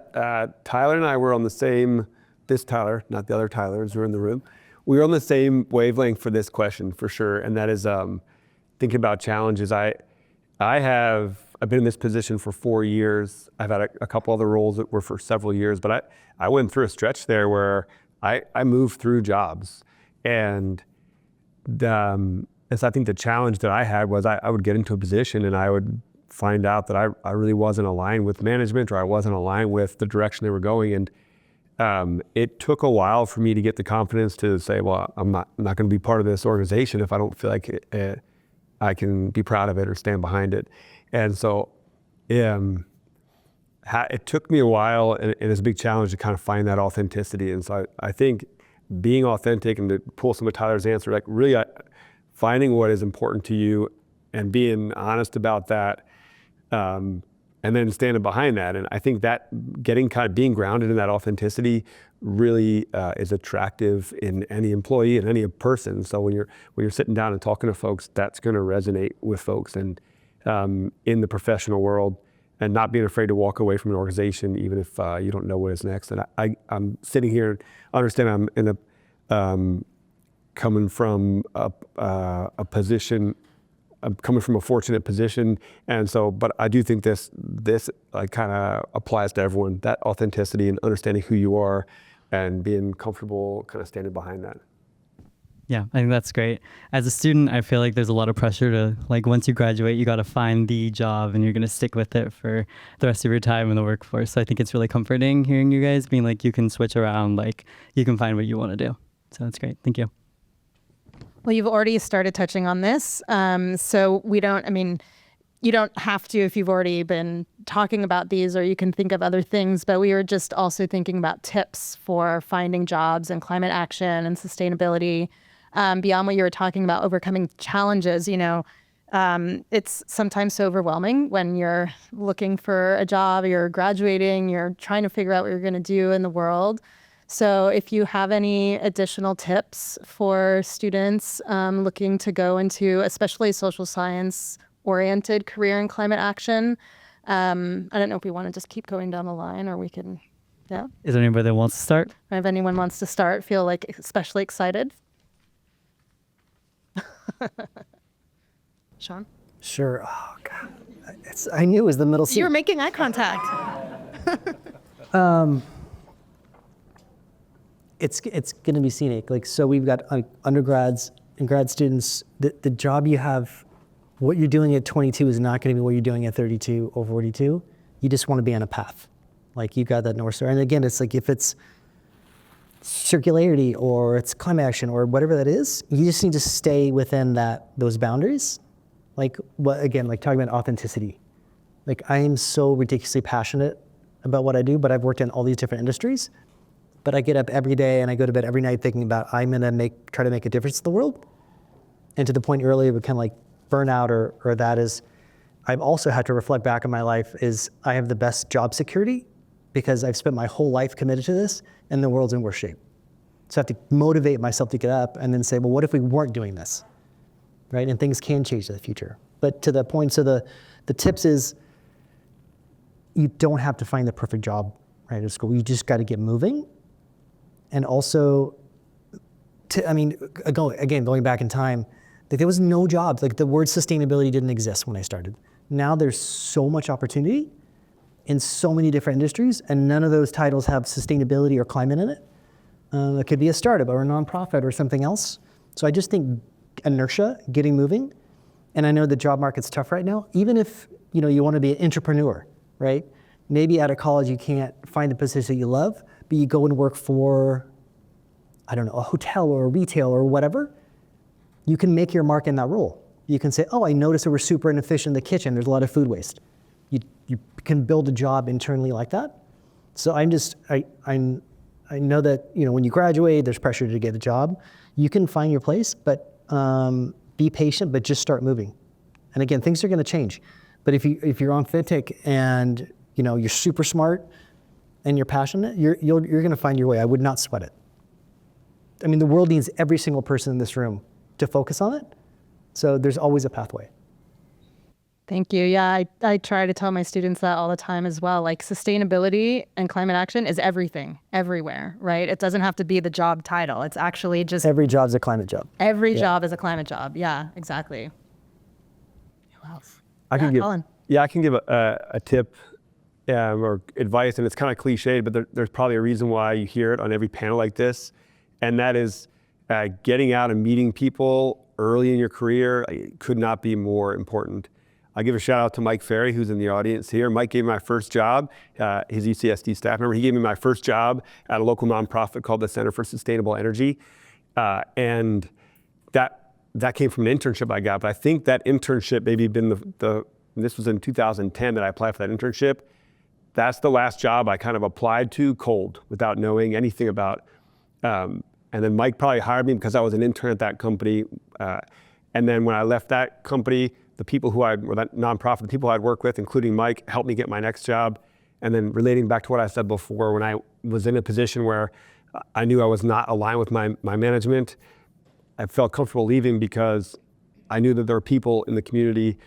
Tyler and I were on the same, this Tyler, not the other Tylers who are in the room. We were on the same wavelength for this question for sure, and that is thinking about challenges. I've been in this position for 4 years. I've had a couple other roles that were for several years, but I went through a stretch there where I moved through jobs, and I think the challenge that I had was I would get into a position and I would find out that I really wasn't aligned with management, or I wasn't aligned with the direction they were going, and it took a while for me to get the confidence to say, well, I'm not going to be part of this organization if I don't feel like I can be proud of it or stand behind it. And so it took me a while, and it's a big challenge to kind of find that authenticity. And so I think being authentic, and to pull some of Tyler's answer, like really finding what is important to you and being honest about that, and then standing behind that. And I think that being grounded in that authenticity really is attractive in any employee and any person. So when you're sitting down and talking to folks, that's going to resonate with folks, and in the professional world, and not being afraid to walk away from an organization even if you don't know what is next. And I'm sitting here and understand I'm in coming from a position. I'm coming from a fortunate position, and so, but I do think this kind of applies to everyone. That authenticity and understanding who you are, and being comfortable, kind of standing behind that. Yeah, I think that's great. As a student, I feel like there's a lot of pressure to, like, once you graduate, you got to find the job and you're going to stick with it for the rest of your time in the workforce. So I think it's really comforting hearing you guys being like, you can switch around, like you can find what you want to do. So that's great. Thank you. Well, you've already started touching on this. So you don't have to if you've already been talking about these, or you can think of other things, but we were just also thinking about tips for finding jobs and climate action and sustainability. beyond what you were talking about, overcoming challenges, it's sometimes so overwhelming when you're looking for a job, you're graduating, you're trying to figure out what you're going to do in the world. So if you have any additional tips for students looking to go into especially social science oriented career in climate action, I don't know if we want to just keep going down the line or we can, yeah. Is there anybody that wants to start? If anyone wants to start, feel like especially excited. Sean? Sure. Oh, God. I knew it was the middle seat. You were making eye contact. It's going to be scenic. Like, so we've got undergrads and grad students. The job you have, what you're doing at 22 is not going to be what you're doing at 32 or 42. You just want to be on a path. Like, you got that North Star. And again, it's like if it's circularity or it's climate action or whatever that is, you just need to stay within those boundaries. Like, like talking about authenticity. Like, I am so ridiculously passionate about what I do, but I've worked in all these different industries. But I get up every day and I go to bed every night thinking about I'm gonna try to make a difference in the world. And to the point earlier, but kind of like burnout or that is, I've also had to reflect back on my life is I have the best job security because I've spent my whole life committed to this and the world's in worse shape. So I have to motivate myself to get up and then say, well, what if we weren't doing this? Right? And things can change in the future. But to the point, so the tips is you don't have to find the perfect job right at school. You just got to get moving. And also, going back in time, there was no jobs. Like the word sustainability didn't exist when I started. Now there's so much opportunity in so many different industries, and none of those titles have sustainability or climate in it. It could be a startup or a nonprofit or something else. So I just think inertia, getting moving, and I know the job market's tough right now. Even if you want to be an entrepreneur, right? Maybe out of college you can't find the position that you love, but you go and work for, I don't know, a hotel or a retail or whatever. You can make your mark in that role. You can say, oh, I noticed that we're super inefficient in the kitchen. There's a lot of food waste. You can build a job internally like that. So I know that when you graduate, there's pressure to get a job. You can find your place, but be patient, but just start moving. And again, things are going to change. But if you're on FinTech and you're super smart and you're passionate, you're going to find your way. I would not sweat it. I mean, the world needs every single person in this room to focus on it. So there's always a pathway. Thank you. Yeah, I try to tell my students that all the time as well. Like sustainability and climate action is everything, everywhere, right? It doesn't have to be the job title. It's actually just every job's a climate job. Every job is a climate job. Yeah, exactly. Who else? I can give a tip or advice, and it's kind of cliched, but there's probably a reason why you hear it on every panel like this, and that is getting out and meeting people early in your career could not be more important. I'll give a shout out to Mike Ferry, who's in the audience here. Mike gave me my first job, his UCSD staff member. He gave me my first job at a local nonprofit called the Center for Sustainable Energy. And that came from an internship I got. But I think that internship maybe been this was in 2010 that I applied for that internship. That's the last job I kind of applied to cold without knowing anything about. And then Mike probably hired me because I was an intern at that company. And then when I left that company, the people who that nonprofit, the people I'd worked with, including Mike, helped me get my next job. And then relating back to what I said before, when I was in a position where I knew I was not aligned with my management, I felt comfortable leaving because I knew that there were people in the community,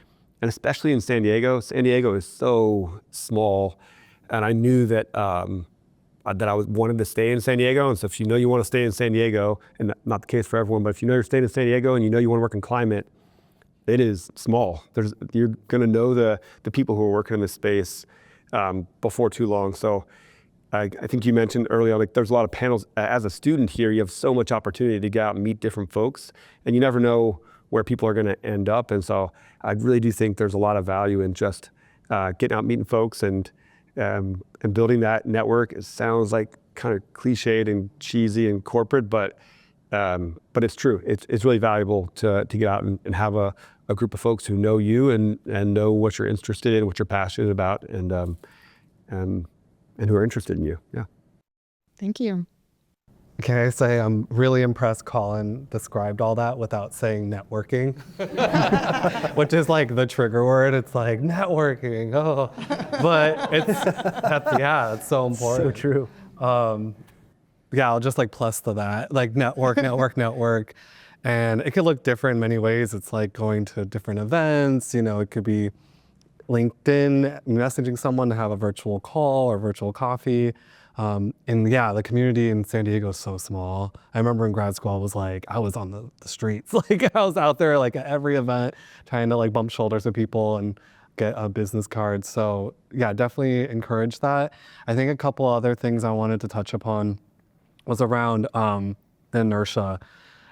and especially in San Diego. San Diego is so small, and I knew that that I wanted to stay in San Diego. And so if you know you want to stay in San Diego, and not the case for everyone, but if you know you're staying in San Diego and you know you want to work in climate, it is small. You're going to know the people who are working in this space before too long. So I think you mentioned earlier, like there's a lot of panels. As a student here, you have so much opportunity to get out and meet different folks, and you never know where people are going to end up. And so I really do think there's a lot of value in just getting out, meeting folks, and building that network. It sounds like kind of cliched and cheesy and corporate, but it's true. It's really valuable to get out and have a group of folks who know you and know what you're interested in, what you're passionate about, and who are interested in you. Yeah. Thank you. Can I say I'm really impressed Colin described all that without saying networking, which is like the trigger word. It's like networking, but it's so important. So true. Yeah, I'll just like plus to that, like network. And it could look different in many ways. It's like going to different events, it could be LinkedIn, messaging someone to have a virtual call or virtual coffee. And yeah, the community in San Diego is so small. I remember in grad school, I was on the streets. Like I was out there like at every event trying to like bump shoulders with people and get a business card. So yeah, definitely encourage that. I think a couple other things I wanted to touch upon was around the inertia.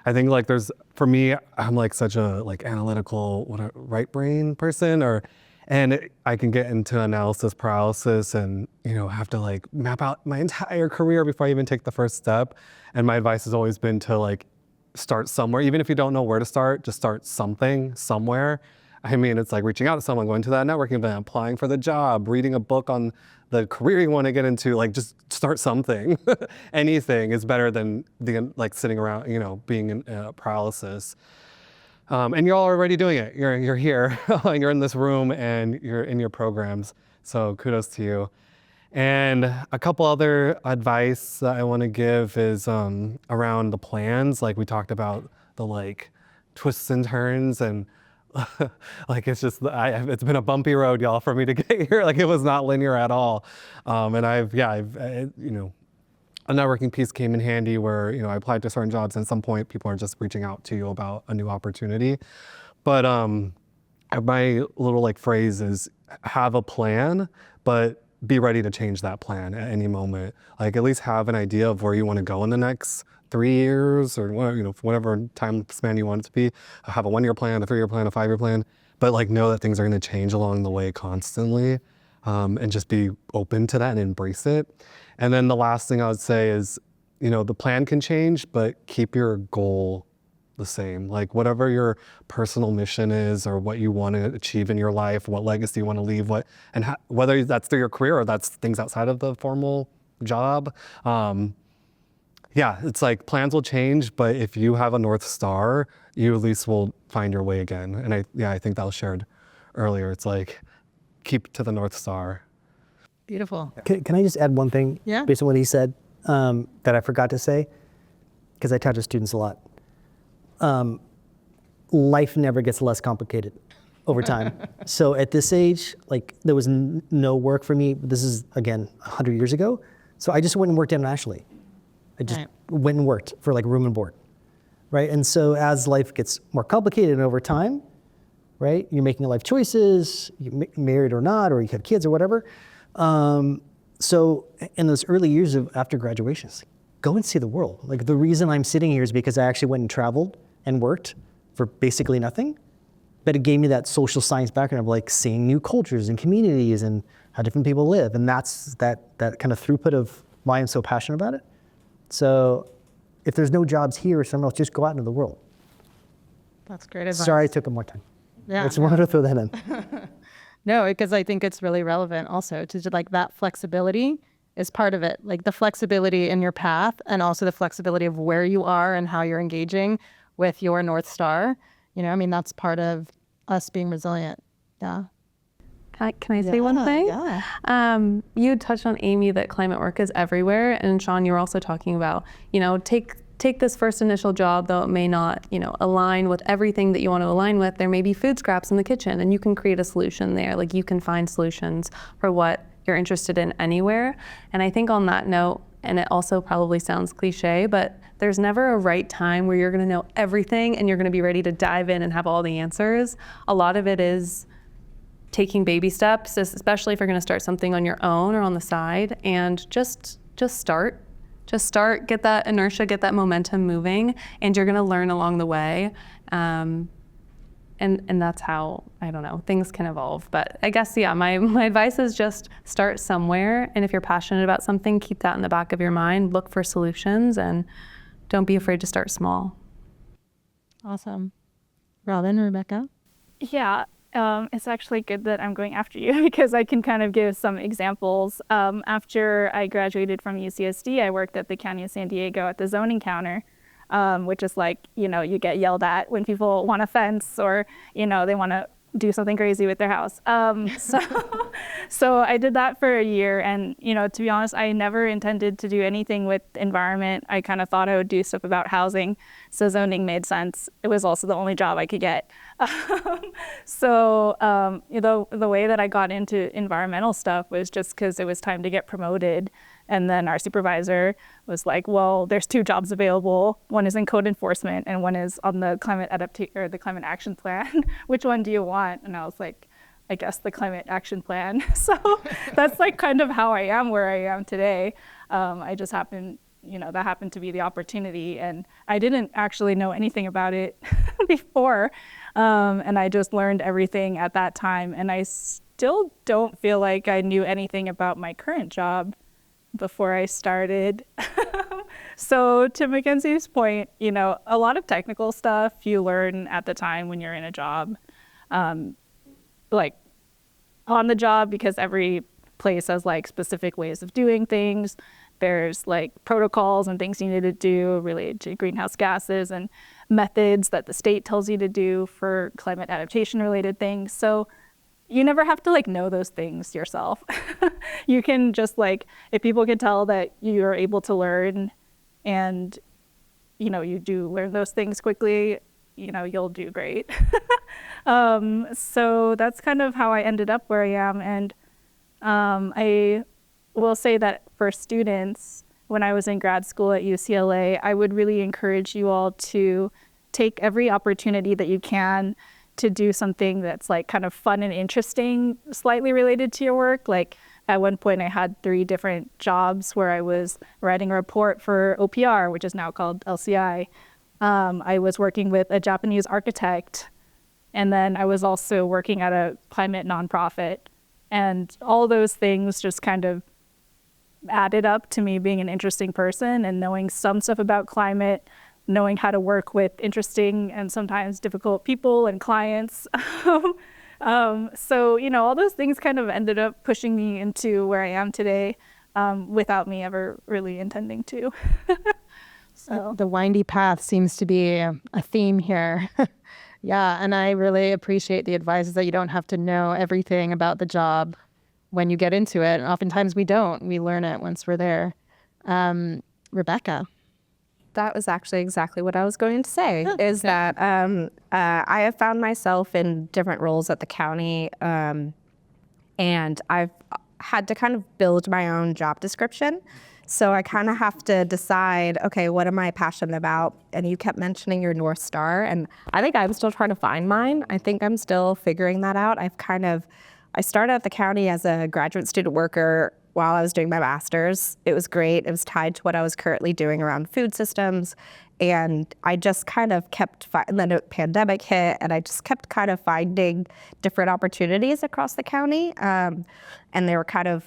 I think like for me, I'm like such a like analytical, right brain person, and I can get into analysis paralysis and, have to like map out my entire career before I even take the first step. And my advice has always been to like start somewhere. Even if you don't know where to start, just start something somewhere. I mean, it's like reaching out to someone, going to that networking event, applying for the job, reading a book on the career you want to get into, like just start something. Anything is better than like sitting around, being in paralysis. And you're all already doing it. You're here, you're in this room and you're in your programs. So kudos to you. And a couple other advice that I want to give is around the plans. Like we talked about the like twists and turns and like it's been a bumpy road, y'all, for me to get here. Like it was not linear at all. And a networking piece came in handy where, I applied to certain jobs and at some point people are just reaching out to you about a new opportunity. But my little like phrase is have a plan, but be ready to change that plan at any moment. Like at least have an idea of where you want to go in the next 3 years or whatever time span you want it to be. Have a 1-year plan, a 3-year plan, a 5-year plan, but like know that things are going to change along the way constantly, and just be open to that and embrace it. And then the last thing I would say is, the plan can change, but keep your goal the same. Like whatever your personal mission is or what you want to achieve in your life, what legacy you want to leave, whether that's through your career or that's things outside of the formal job. Yeah, it's like plans will change, but if you have a North Star, you at least will find your way again. And I think that was shared earlier. It's like, keep to the North Star. Beautiful. Can I just add one thing Yeah. based on what he said that I forgot to say? Because I talk to students a lot. Life never gets less complicated over time. So at this age, like there was no work for me. This is, again, 100 years ago. So I just went and worked internationally. I just went and worked for like room and board, right? And so as life gets more complicated over time, right? You're making life choices, you're married or not, or you have kids or whatever. So in those early years after graduation, it's like, go and see the world. Like the reason I'm sitting here is because I actually went and traveled and worked for basically nothing, but it gave me that social science background of like seeing new cultures and communities and how different people live. And that's that kind of throughput of why I'm so passionate about it. So if there's no jobs here or somewhere else, just go out into the world. That's great advice. Sorry I took up more time. Yeah. I just wanted to throw that in. No, because I think it's really relevant also to like that flexibility is part of it. Like the flexibility in your path and also the flexibility of where you are and how you're engaging with your North Star. That's part of us being resilient. Yeah. Can I say one thing? Yeah. You touched on, Amy, that climate work is everywhere. And Sean, you were also talking about, take this first initial job, though it may not, align with everything that you want to align with. There may be food scraps in the kitchen and you can create a solution there. Like you can find solutions for what you're interested in anywhere. And I think on that note, and it also probably sounds cliche, but there's never a right time where you're going to know everything and you're going to be ready to dive in and have all the answers. A lot of it is taking baby steps, especially if you're going to start something on your own or on the side, and just start. Just start, get that inertia, get that momentum moving, and you're going to learn along the way. And that's how, I don't know, things can evolve. But I guess, yeah, my advice is just start somewhere. And if you're passionate about something, keep that in the back of your mind. Look for solutions and don't be afraid to start small. Awesome. Robin, Rebecca? Yeah, It's actually good that I'm going after you because I can kind of give some examples. After I graduated from UCSD, I worked at the County of San Diego at the zoning counter, which is like, you get yelled at when people want a fence or, they want to do something crazy with their house. So I did that for a year. And, to be honest, I never intended to do anything with environment. I kind of thought I would do stuff about housing. So zoning made sense. It was also the only job I could get. The way that I got into environmental stuff was just because it was time to get promoted. And then our supervisor was like, well, there's 2 jobs available. One is in code enforcement and one is on the climate adaptation or the climate action plan. Which one do you want? And I was like, I guess the climate action plan. So that's like kind of how I am where I am today. I just happened, that happened to be the opportunity. And I didn't actually know anything about it before. And I just learned everything at that time. And I still don't feel like I knew anything about my current job before I started. So to Mackenzie's point, a lot of technical stuff you learn at the time when you're in a job, like on the job, because every place has like specific ways of doing things. There's like protocols and things you need to do related to greenhouse gases and methods that the state tells you to do for climate adaptation related things. So you never have to like know those things yourself. You can just like, if people can tell that you're able to learn and, you do learn those things quickly, you'll do great. So that's kind of how I ended up where I am. And I will say that for students, when I was in grad school at UCLA, I would really encourage you all to take every opportunity that you can to do something that's like kind of fun and interesting, slightly related to your work. Like at one point I had 3 different jobs where I was writing a report for OPR, which is now called LCI. I was working with a Japanese architect, and then I was also working at a climate nonprofit. And all those things just kind of added up to me being an interesting person and knowing some stuff about climate, knowing how to work with interesting and sometimes difficult people and clients. So, all those things kind of ended up pushing me into where I am today without me ever really intending to. So The windy path seems to be a theme here. Yeah, and I really appreciate the advice that you don't have to know everything about the job when you get into it. And oftentimes we don't. We learn it once we're there. Rebecca. That was actually exactly what I was going to say, that I have found myself in different roles at the county, and I've had to kind of build my own job description. So I kind of have to decide, okay, what am I passionate about? And you kept mentioning your North Star, and I think I'm still trying to find mine. I think I'm still figuring that out. I started at the county as a graduate student worker while I was doing my master's. It was great. It was tied to what I was currently doing around food systems. And I just kind of kept, and then a pandemic hit, and I just kept kind of finding different opportunities across the county. And they were kind of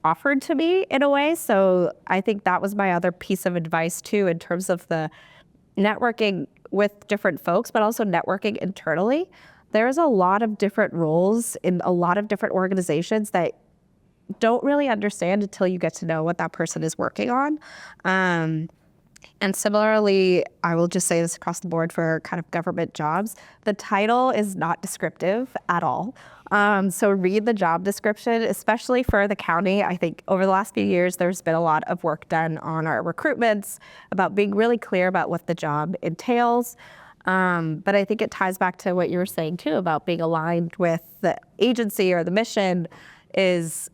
offered to me in a way. So I think that was my other piece of advice too, in terms of the networking with different folks, but also networking internally. There's a lot of different roles in a lot of different organizations that don't really understand until you get to know what that person is working on. And similarly, I will just say this across the board for kind of government jobs, the title is not descriptive at all. So read the job description, especially for the county. I think over the last few years, there's been a lot of work done on our recruitments about being really clear about what the job entails. But I think it ties back to what you were saying too about being aligned with the agency or the mission. Is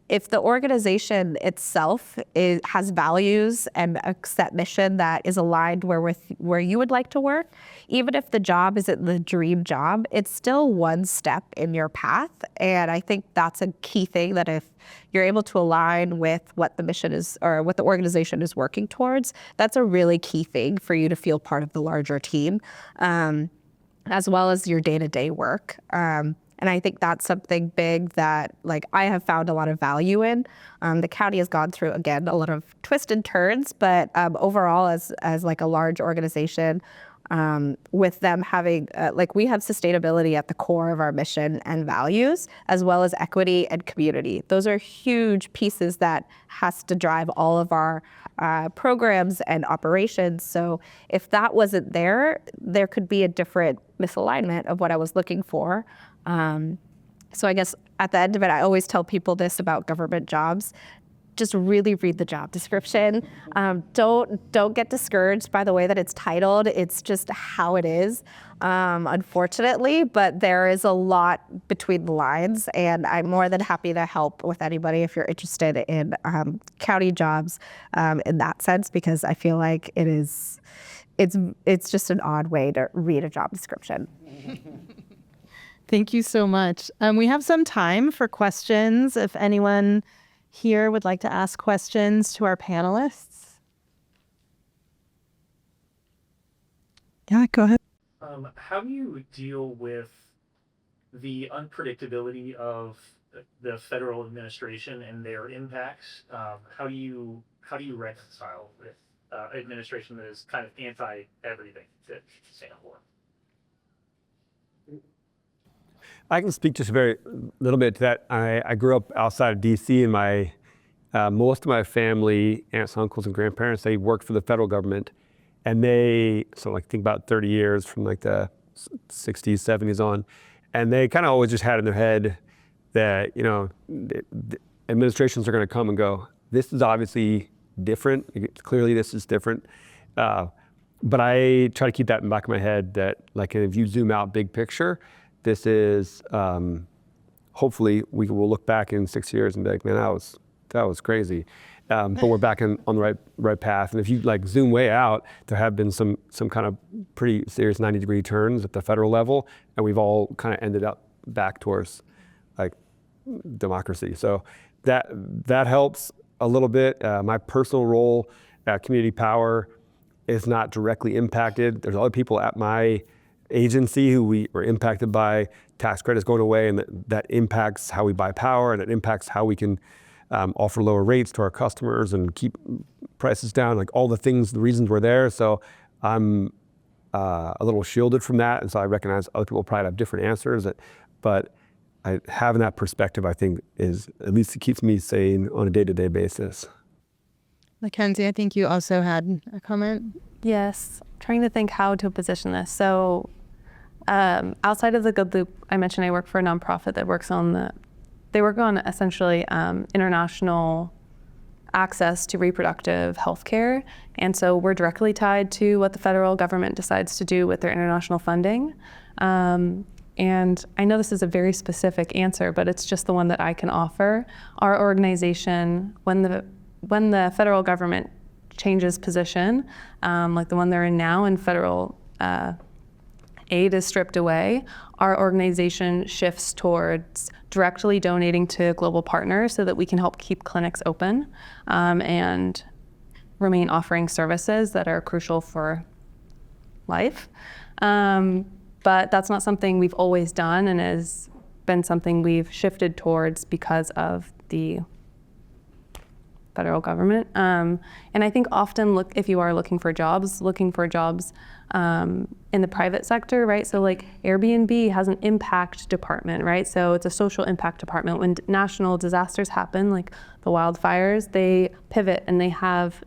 if the organization itself has values and a set mission that is aligned where you would like to work, even if the job isn't the dream job, it's still one step in your path. And I think that's a key thing, that if you're able to align with what the mission is or what the organization is working towards, that's a really key thing for you to feel part of the larger team, as well as your day-to-day work. And I think that's something big that I have found a lot of value in. The county has gone through, again, a lot of twists and turns, but overall as a large organization, with them having, like we have sustainability at the core of our mission and values, as well as equity and community. Those are huge pieces that has to drive all of our programs and operations. So if that wasn't there, there could be a different misalignment of what I was looking for. So I guess at the end of it, I always tell people this about government jobs. Just really read the job description. Don't get discouraged by the way that it's titled. It's just how it is, unfortunately. But there is a lot between the lines, and I'm more than happy to help with anybody if you're interested in county jobs in that sense, because I feel like it's just an odd way to read a job description. Thank you so much. We have some time for questions. If anyone here would like to ask questions to our panelists. Yeah, go ahead. How do you deal with the unpredictability of the federal administration and their impacts? How do you reconcile with administration that is kind of anti everything that Singapore? I can speak just a very little bit to that. I grew up outside of DC, and my most of my family, aunts, uncles, and grandparents, they worked for the federal government, and think about 30 years from like the 60s, 70s on, and they kind of always just had in their head that the administrations are going to come and go. This is obviously different. Clearly, this is different. But I try to keep that in the back of my head that, like, if you zoom out big picture, this is, hopefully we will look back in 6 years and be like, man, that was crazy. But we're back on the right path. And if you like zoom way out, there have been some kind of pretty serious 90-degree turns at the federal level, and we've all kind of ended up back towards like democracy. So that helps a little bit. My personal role at Community Power is not directly impacted. There's other people at my agency who we were impacted by tax credits going away, and that impacts how we buy power, and it impacts how we can offer lower rates to our customers and keep prices down, like all the things, the reasons we're there. So I'm a little shielded from that, and so I recognize other people probably have different answers, but having that perspective, I think, is at least it keeps me sane on a day-to-day basis. Mackenzie, I think you also had a comment. Yes, trying to think how to position this. So outside of the Good Loop, I mentioned I work for a nonprofit that works on essentially international access to reproductive health care. And so we're directly tied to what the federal government decides to do with their international funding. And I know this is a very specific answer, but it's just the one that I can offer. Our organization, when the federal government changes position, like the one they're in now, and federal aid is stripped away, our organization shifts towards directly donating to global partners so that we can help keep clinics open and remain offering services that are crucial for life. But that's not something we've always done, and has been something we've shifted towards because of the federal government. And I think often if you are looking for jobs in the private sector, right? So like Airbnb has an impact department, right? So it's a social impact department. When national disasters happen, like the wildfires, they pivot and they have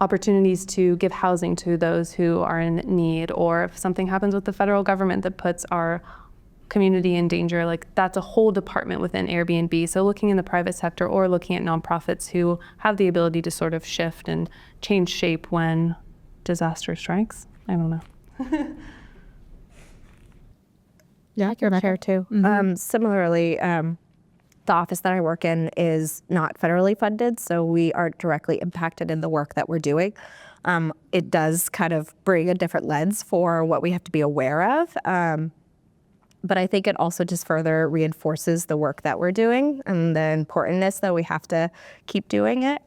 opportunities to give housing to those who are in need. Or if something happens with the federal government that puts our community in danger, like that's a whole department within Airbnb. So looking in the private sector or looking at nonprofits who have the ability to sort of shift and change shape when disaster strikes. I don't know. Yeah, I can share too. Mm-hmm. Similarly, the office that I work in is not federally funded, so we aren't directly impacted in the work that we're doing. It does kind of bring a different lens for what we have to be aware of. But I think it also just further reinforces the work that we're doing and the importance that we have to keep doing it.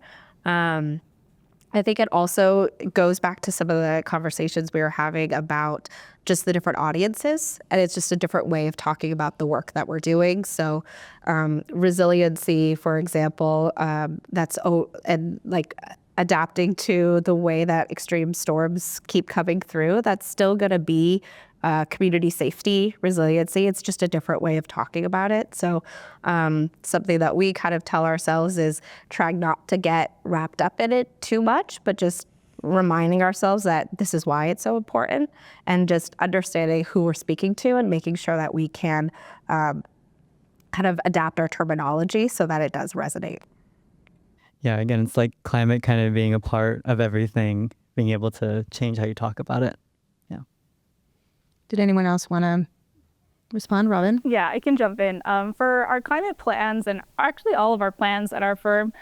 I think it also goes back to some of the conversations we were having about just the different audiences, and it's just a different way of talking about the work that we're doing. So resiliency, for example, and like adapting to the way that extreme storms keep coming through. That's still going to be community safety, resiliency. It's just a different way of talking about it. So something that we kind of tell ourselves is trying not to get wrapped up in it too much, but just reminding ourselves that this is why it's so important, and just understanding who we're speaking to and making sure that we can kind of adapt our terminology so that it does resonate. Yeah, again, it's like climate kind of being a part of everything, being able to change how you talk about it. Yeah. Did anyone else want to respond, Robin? Yeah, I can jump in. For our climate plans, and actually all of our plans at our firm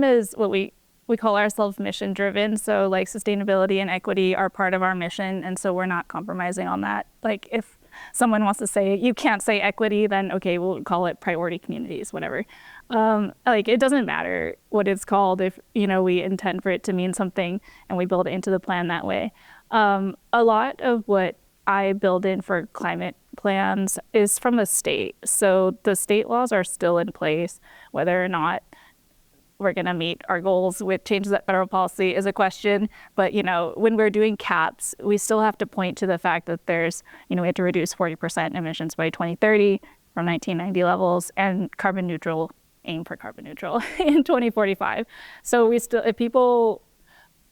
is what we call ourselves mission driven. So like sustainability and equity are part of our mission. And so we're not compromising on that. Like if someone wants to say, you can't say equity, then okay, we'll call it priority communities, whatever. Like it doesn't matter what it's called if, we intend for it to mean something and we build it into the plan that way. A lot of what I build in for climate plans is from the state. So the state laws are still in place. Whether or not we're going to meet our goals with changes at federal policy is a question. But, when we're doing caps, we still have to point to the fact that there's, we have to reduce 40% emissions by 2030 from 1990 levels, and aim for carbon neutral in 2045. So if people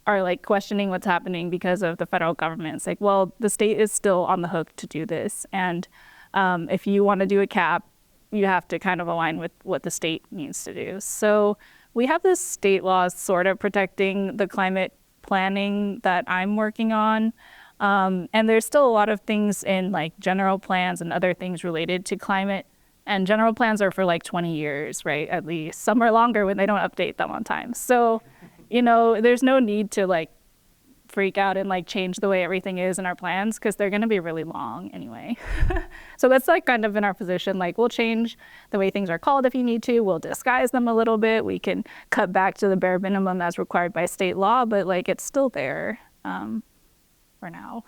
are like questioning what's happening because of the federal government, it's like, well, the state is still on the hook to do this. And if you want to do a cap, you have to kind of align with what the state needs to do. So we have this state laws sort of protecting the climate planning that I'm working on. And there's still a lot of things in like general plans and other things related to climate. And general plans are for like 20 years, right? At least. Some are longer when they don't update them on time. So, there's no need to like freak out and like change the way everything is in our plans, because they're going to be really long anyway. So that's like kind of in our position, like we'll change the way things are called if you need to, we'll disguise them a little bit, we can cut back to the bare minimum as required by state law, but like it's still there for now.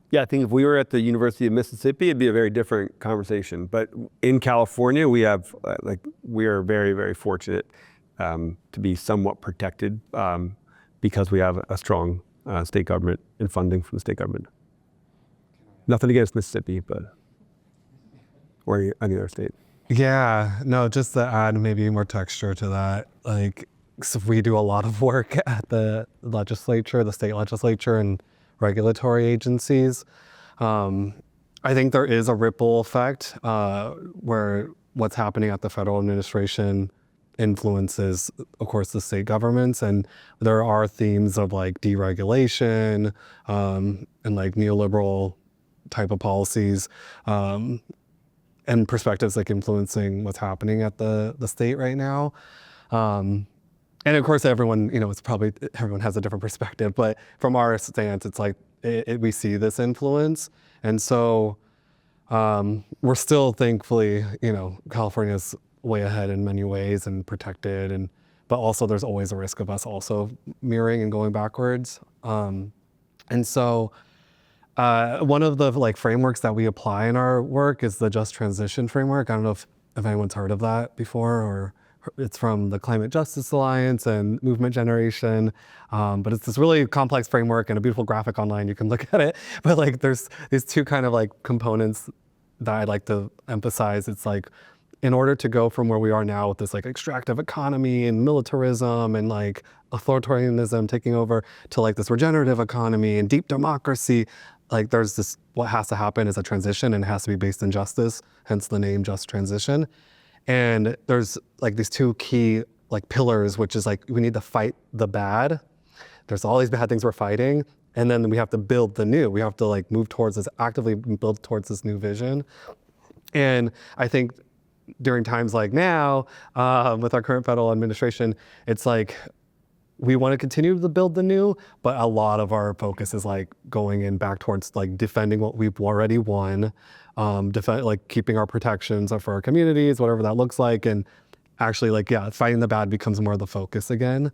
Yeah, I think if we were at the University of Mississippi, it'd be a very different conversation. But in California, we are very, very fortunate to be somewhat protected because we have a strong state government and funding from the state government. Nothing against Mississippi, or any other state. Yeah, no, just to add maybe more texture to that, like, so we do a lot of work at the legislature, the state legislature, and regulatory agencies. I think there is a ripple effect where what's happening at the federal administration influences, of course, the state governments, and there are themes of like deregulation and like neoliberal type of policies and perspectives like influencing what's happening at the state right now. And of course, everyone, everyone has a different perspective, but from our stance, it's like we see this influence. And so we're still thankfully, California's way ahead in many ways and protected, but also there's always a risk of us also mirroring and going backwards. And so one of the like frameworks that we apply in our work is the Just Transition framework. I don't know if anyone's heard of that before, or it's from the Climate Justice Alliance and Movement Generation. But it's this really complex framework and a beautiful graphic online. You can look at it. But like there's these two kind of like components that I'd like to emphasize. It's like, in order to go from where we are now with this like extractive economy and militarism and like authoritarianism taking over to like this regenerative economy and deep democracy, like there's this, what has to happen is a transition, and it has to be based in justice, hence the name Just Transition. And there's like these two key like pillars, which is like we need to fight the bad. There's all these bad things we're fighting, and then we have to build the new. We have to like move towards this, actively build towards this new vision. And I think during times like now, with our current federal administration, it's like we want to continue to build the new, but a lot of our focus is like going in back towards like defending what we've already won, like keeping our protections for our communities, whatever that looks like, and actually like, yeah, fighting the bad becomes more the focus again,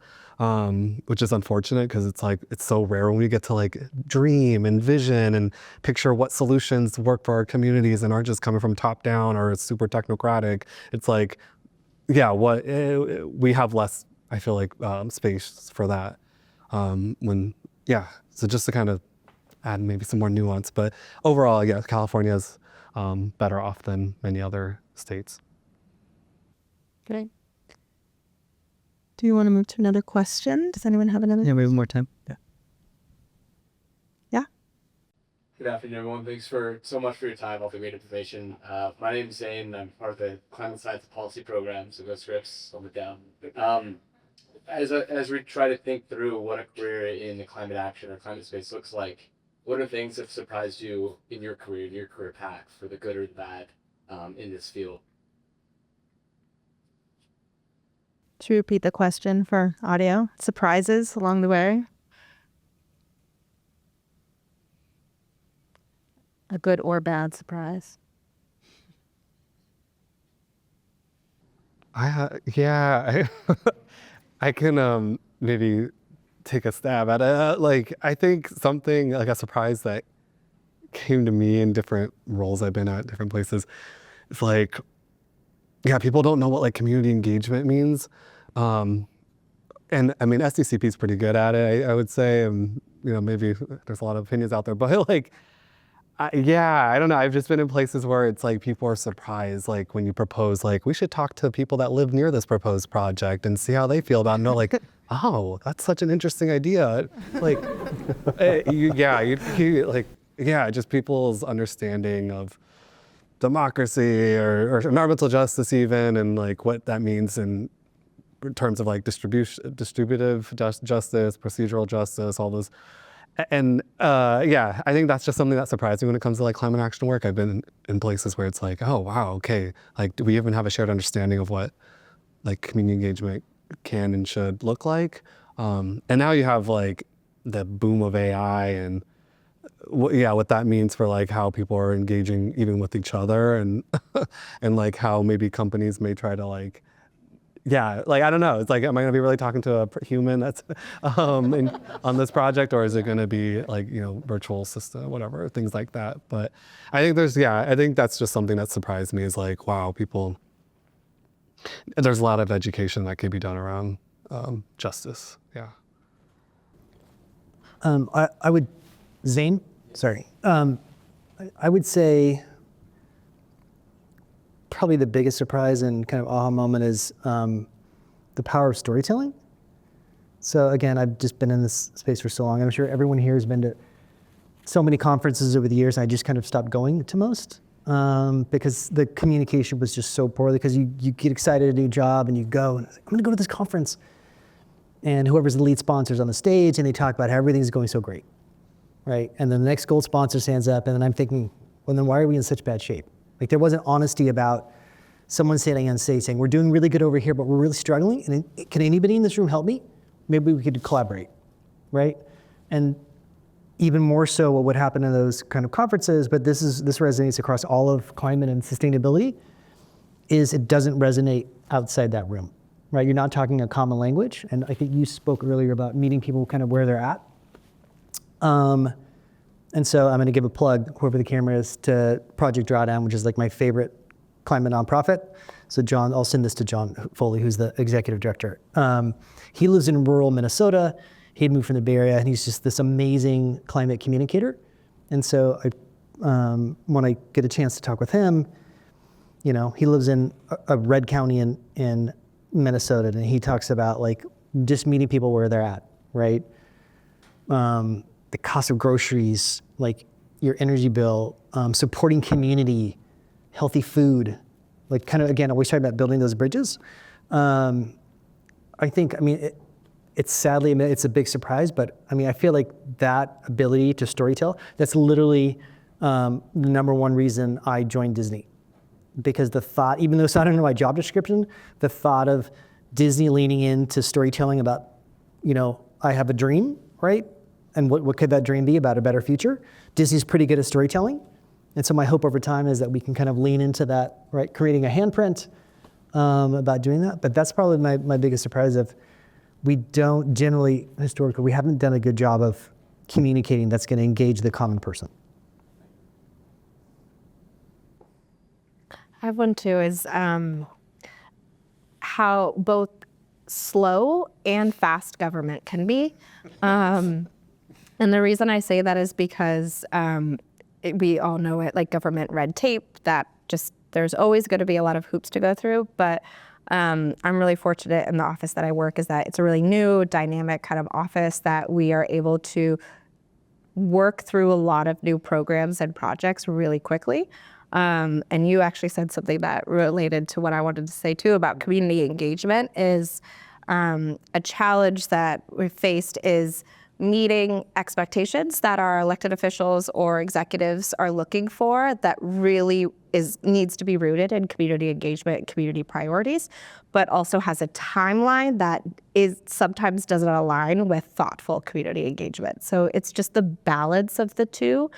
which is unfortunate because it's like, it's so rare when we get to like dream and vision and picture what solutions work for our communities and aren't just coming from top down or it's super technocratic. It's like, yeah, we have less I feel like space for that. So just to kind of add maybe some more nuance, but overall, yeah, California is better off than many other states. Great. Do you want to move to another question? Does anyone have another? Yeah, we have more time. Yeah. Yeah. Good afternoon, everyone. Thanks so much for your time, all the great information. My name is Zane. I'm part of the Climate Science Policy Program, so go Scripps, hold it down. As we try to think through what a career in the climate action or climate space looks like, what are things that have surprised you in your career path, for the good or the bad, in this field? Should we repeat the question for audio? Surprises along the way? A good or bad surprise? I can maybe take a stab at it. I think something like a surprise that came to me in different roles I've been at, different places. It's like, yeah, people don't know what like community engagement means. And I mean, SDCP is pretty good at it, I would say. And, maybe there's a lot of opinions out there, but like, I don't know. I've just been in places where it's like people are surprised, like when you propose, like we should talk to people that live near this proposed project and see how they feel about it. And they're like, oh, that's such an interesting idea. Like, just people's understanding of democracy or environmental justice even, and like what that means in terms of like distributive justice, procedural justice, all those. And I think that's just something that surprised me when it comes to like climate action work. I've been in places where it's like, oh wow, okay, like do we even have a shared understanding of what like community engagement can and should look like? And now you have like the boom of AI and what that means for like how people are engaging even with each other, and and like how maybe companies may try to like. Yeah, like I don't know. It's like, am I gonna be really talking to a human that's on this project, or is it gonna be like virtual system, whatever, things like that? But I think I think that's just something that surprised me. Is like, wow, there's a lot of education that could be done around justice. Yeah. I would, Zane, sorry. I would say probably the biggest surprise and kind of aha moment is the power of storytelling. So again, I've just been in this space for so long. I'm sure everyone here has been to so many conferences over the years. I just kind of stopped going to most because the communication was just so poor. Because you get excited at a new job and you go and I'm gonna go to this conference, and whoever's the lead sponsor is on the stage and they talk about how everything's going so great, right? And then the next gold sponsor stands up, and then I'm thinking, well, then why are we in such bad shape? Like there wasn't honesty about someone standing on stage saying, we're doing really good over here, but we're really struggling. And can anybody in this room help me? Maybe we could collaborate, right? And even more so what would happen in those kind of conferences, but this resonates across all of climate and sustainability, is it doesn't resonate outside that room, right? You're not talking a common language. And I think you spoke earlier about meeting people kind of where they're at. And so I'm gonna give a plug, whoever the camera is, to Project Drawdown, which is like my favorite climate nonprofit. So John, I'll send this to John Foley, who's the executive director. He lives in rural Minnesota. He had moved from the Bay Area, and he's just this amazing climate communicator. And so when I get a chance to talk with him, he lives in a red county in Minnesota, and he talks about like just meeting people where they're at, right? The cost of groceries, like your energy bill, supporting community, healthy food, like kind of, again, always talking about building those bridges. I think, it's sadly, it's a big surprise, but I feel like that ability to storytell, that's literally the number one reason I joined Disney. Because the thought, even though it's not in my job description, the thought of Disney leaning into storytelling about, I have a dream, right? And what could that dream be about a better future? Disney's pretty good at storytelling. And so my hope over time is that we can kind of lean into that, right? Creating a handprint about doing that. But that's probably my biggest surprise of we don't generally, historically, we haven't done a good job of communicating that's gonna engage the common person. I have one too, is how both slow and fast government can be. And the reason I say that is because we all know it, like government red tape, that just there's always going to be a lot of hoops to go through. But I'm really fortunate in the office that I work is that it's a really new, dynamic kind of office that we are able to work through a lot of new programs and projects really quickly. And you actually said something that related to what I wanted to say too about community engagement is a challenge that we've faced is meeting expectations that our elected officials or executives are looking for that really needs to be rooted in community engagement and community priorities, but also has a timeline that sometimes doesn't align with thoughtful community engagement. So it's just the balance of the two.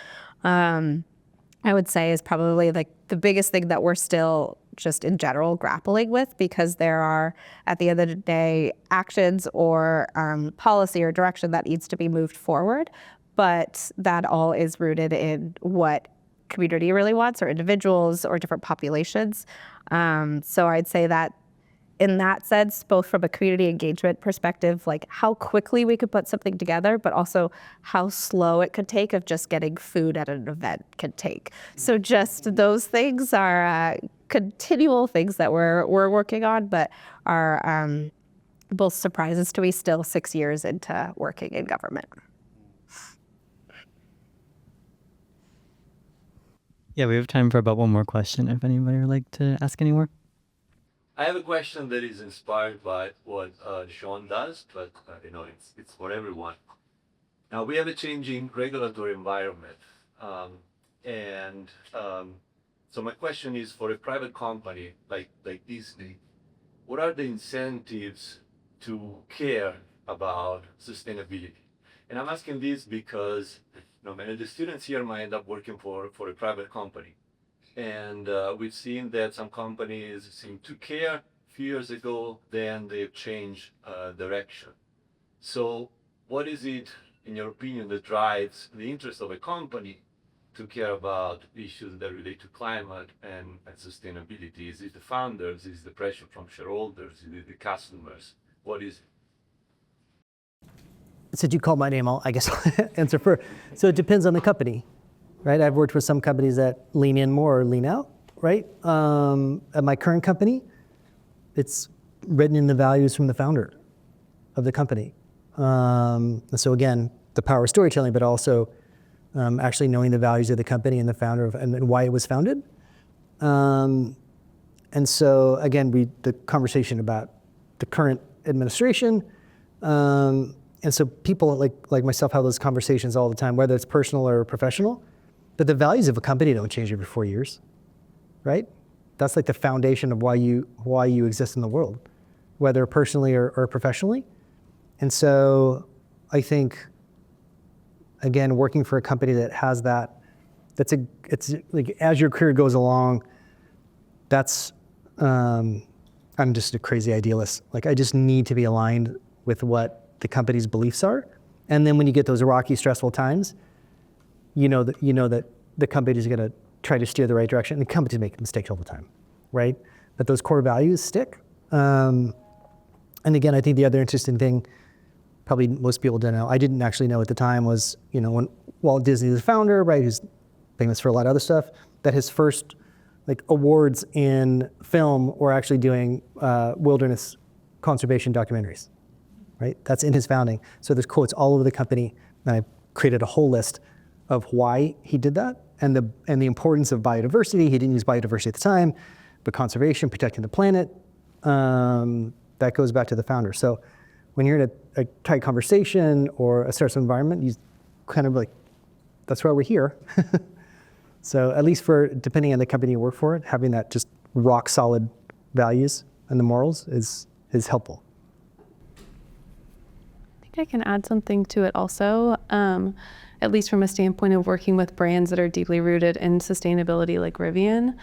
I would say is probably like the biggest thing that we're still just in general grappling with, because there are, at the end of the day, actions or policy or direction that needs to be moved forward, but that all is rooted in what community really wants, or individuals or different populations. So I'd say that in that sense, both from a community engagement perspective, like how quickly we could put something together, but also how slow it could take of just getting food at an event could take. So just those things are continual things that we're working on, but are both surprises to me still 6 years into working in government. Yeah, we have time for about one more question if anybody would like to ask any more. I have a question that is inspired by what Sean does, but it's for everyone. Now we have a changing regulatory environment, so my question is for a private company like Disney, what are the incentives to care about sustainability? And I'm asking this because many of the students here might end up working for a private company. And we've seen that some companies seem to care a few years ago, then they've changed direction. So what is it, in your opinion, that drives the interest of a company to care about issues that relate to climate and sustainability? Is it the founders? Is it the pressure from shareholders? Is it the customers? What is it? Since you called my name, I guess I'll answer first. So it depends on the company. Right, I've worked with some companies that lean in more or lean out, right? At my current company, it's written in the values from the founder of the company. And so again, the power of storytelling, but also actually knowing the values of the company and the founder and why it was founded. And so again, the conversation about the current administration, and so people like myself have those conversations all the time, whether it's personal or professional. But the values of a company don't change every 4 years, right? That's like the foundation of why you exist in the world, whether personally or professionally. And so I think, again, working for a company that has that, it's like as your career goes along, I'm just a crazy idealist. Like I just need to be aligned with what the company's beliefs are. And then when you get those rocky, stressful times, you know that the company is going to try to steer the right direction. And the companies make mistakes all the time, right? But those core values stick. And again, I think the other interesting thing, probably most people don't know, I didn't actually know at the time was, when Walt Disney, the founder, right, who's famous for a lot of other stuff, that his first awards in film were actually doing wilderness conservation documentaries, right? That's in his founding. So there's quotes all over the company, and I created a whole list of why he did that and the importance of biodiversity. He didn't use biodiversity at the time, but conservation, protecting the planet, that goes back to the founder. So when you're in a tight conversation or a stressful environment, you kind of that's why we're here. So at least depending on the company you work for, having that just rock solid values and the morals is helpful. I think I can add something to it also. At least from a standpoint of working with brands that are deeply rooted in sustainability like Rivian,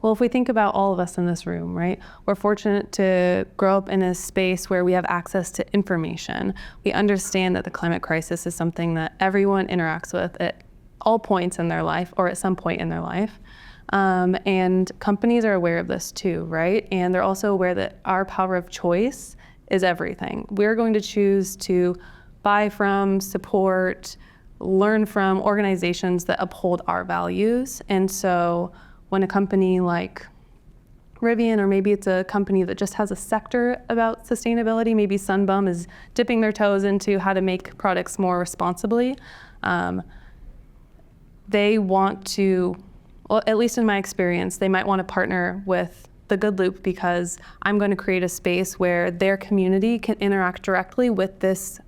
if we think about all of us in this room, right? We're fortunate to grow up in a space where we have access to information. We understand that the climate crisis is something that everyone interacts with at all points in their life or at some point in their life. And companies are aware of this too, right? And they're also aware that our power of choice is everything. We're going to choose to buy from, support, learn from organizations that uphold our values. And so when a company like Rivian, or maybe it's a company that just has a sector about sustainability, maybe Sunbum is dipping their toes into how to make products more responsibly, they want to, well, at least in my experience, they might want to partner with the Good Loop because I'm going to create a space where their community can interact directly with this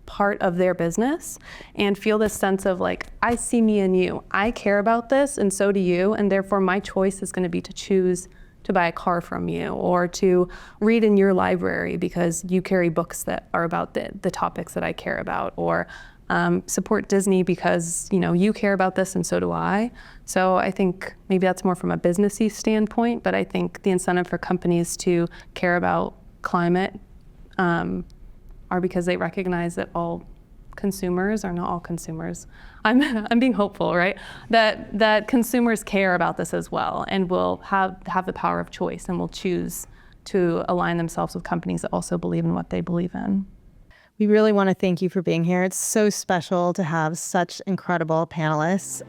part of their business and feel this sense of like, I see me in you. I care about this and so do you, and therefore my choice is going to be to choose to buy a car from you or to read in your library because you carry books that are about the topics that I care about, or support Disney because you care about this and so do I. So I think maybe that's more from a businessy standpoint, but I think the incentive for companies to care about climate are because they recognize that all consumers, or not all consumers, I'm being hopeful, right? That consumers care about this as well and will have the power of choice and will choose to align themselves with companies that also believe in what they believe in. We really want to thank you for being here. It's so special to have such incredible panelists.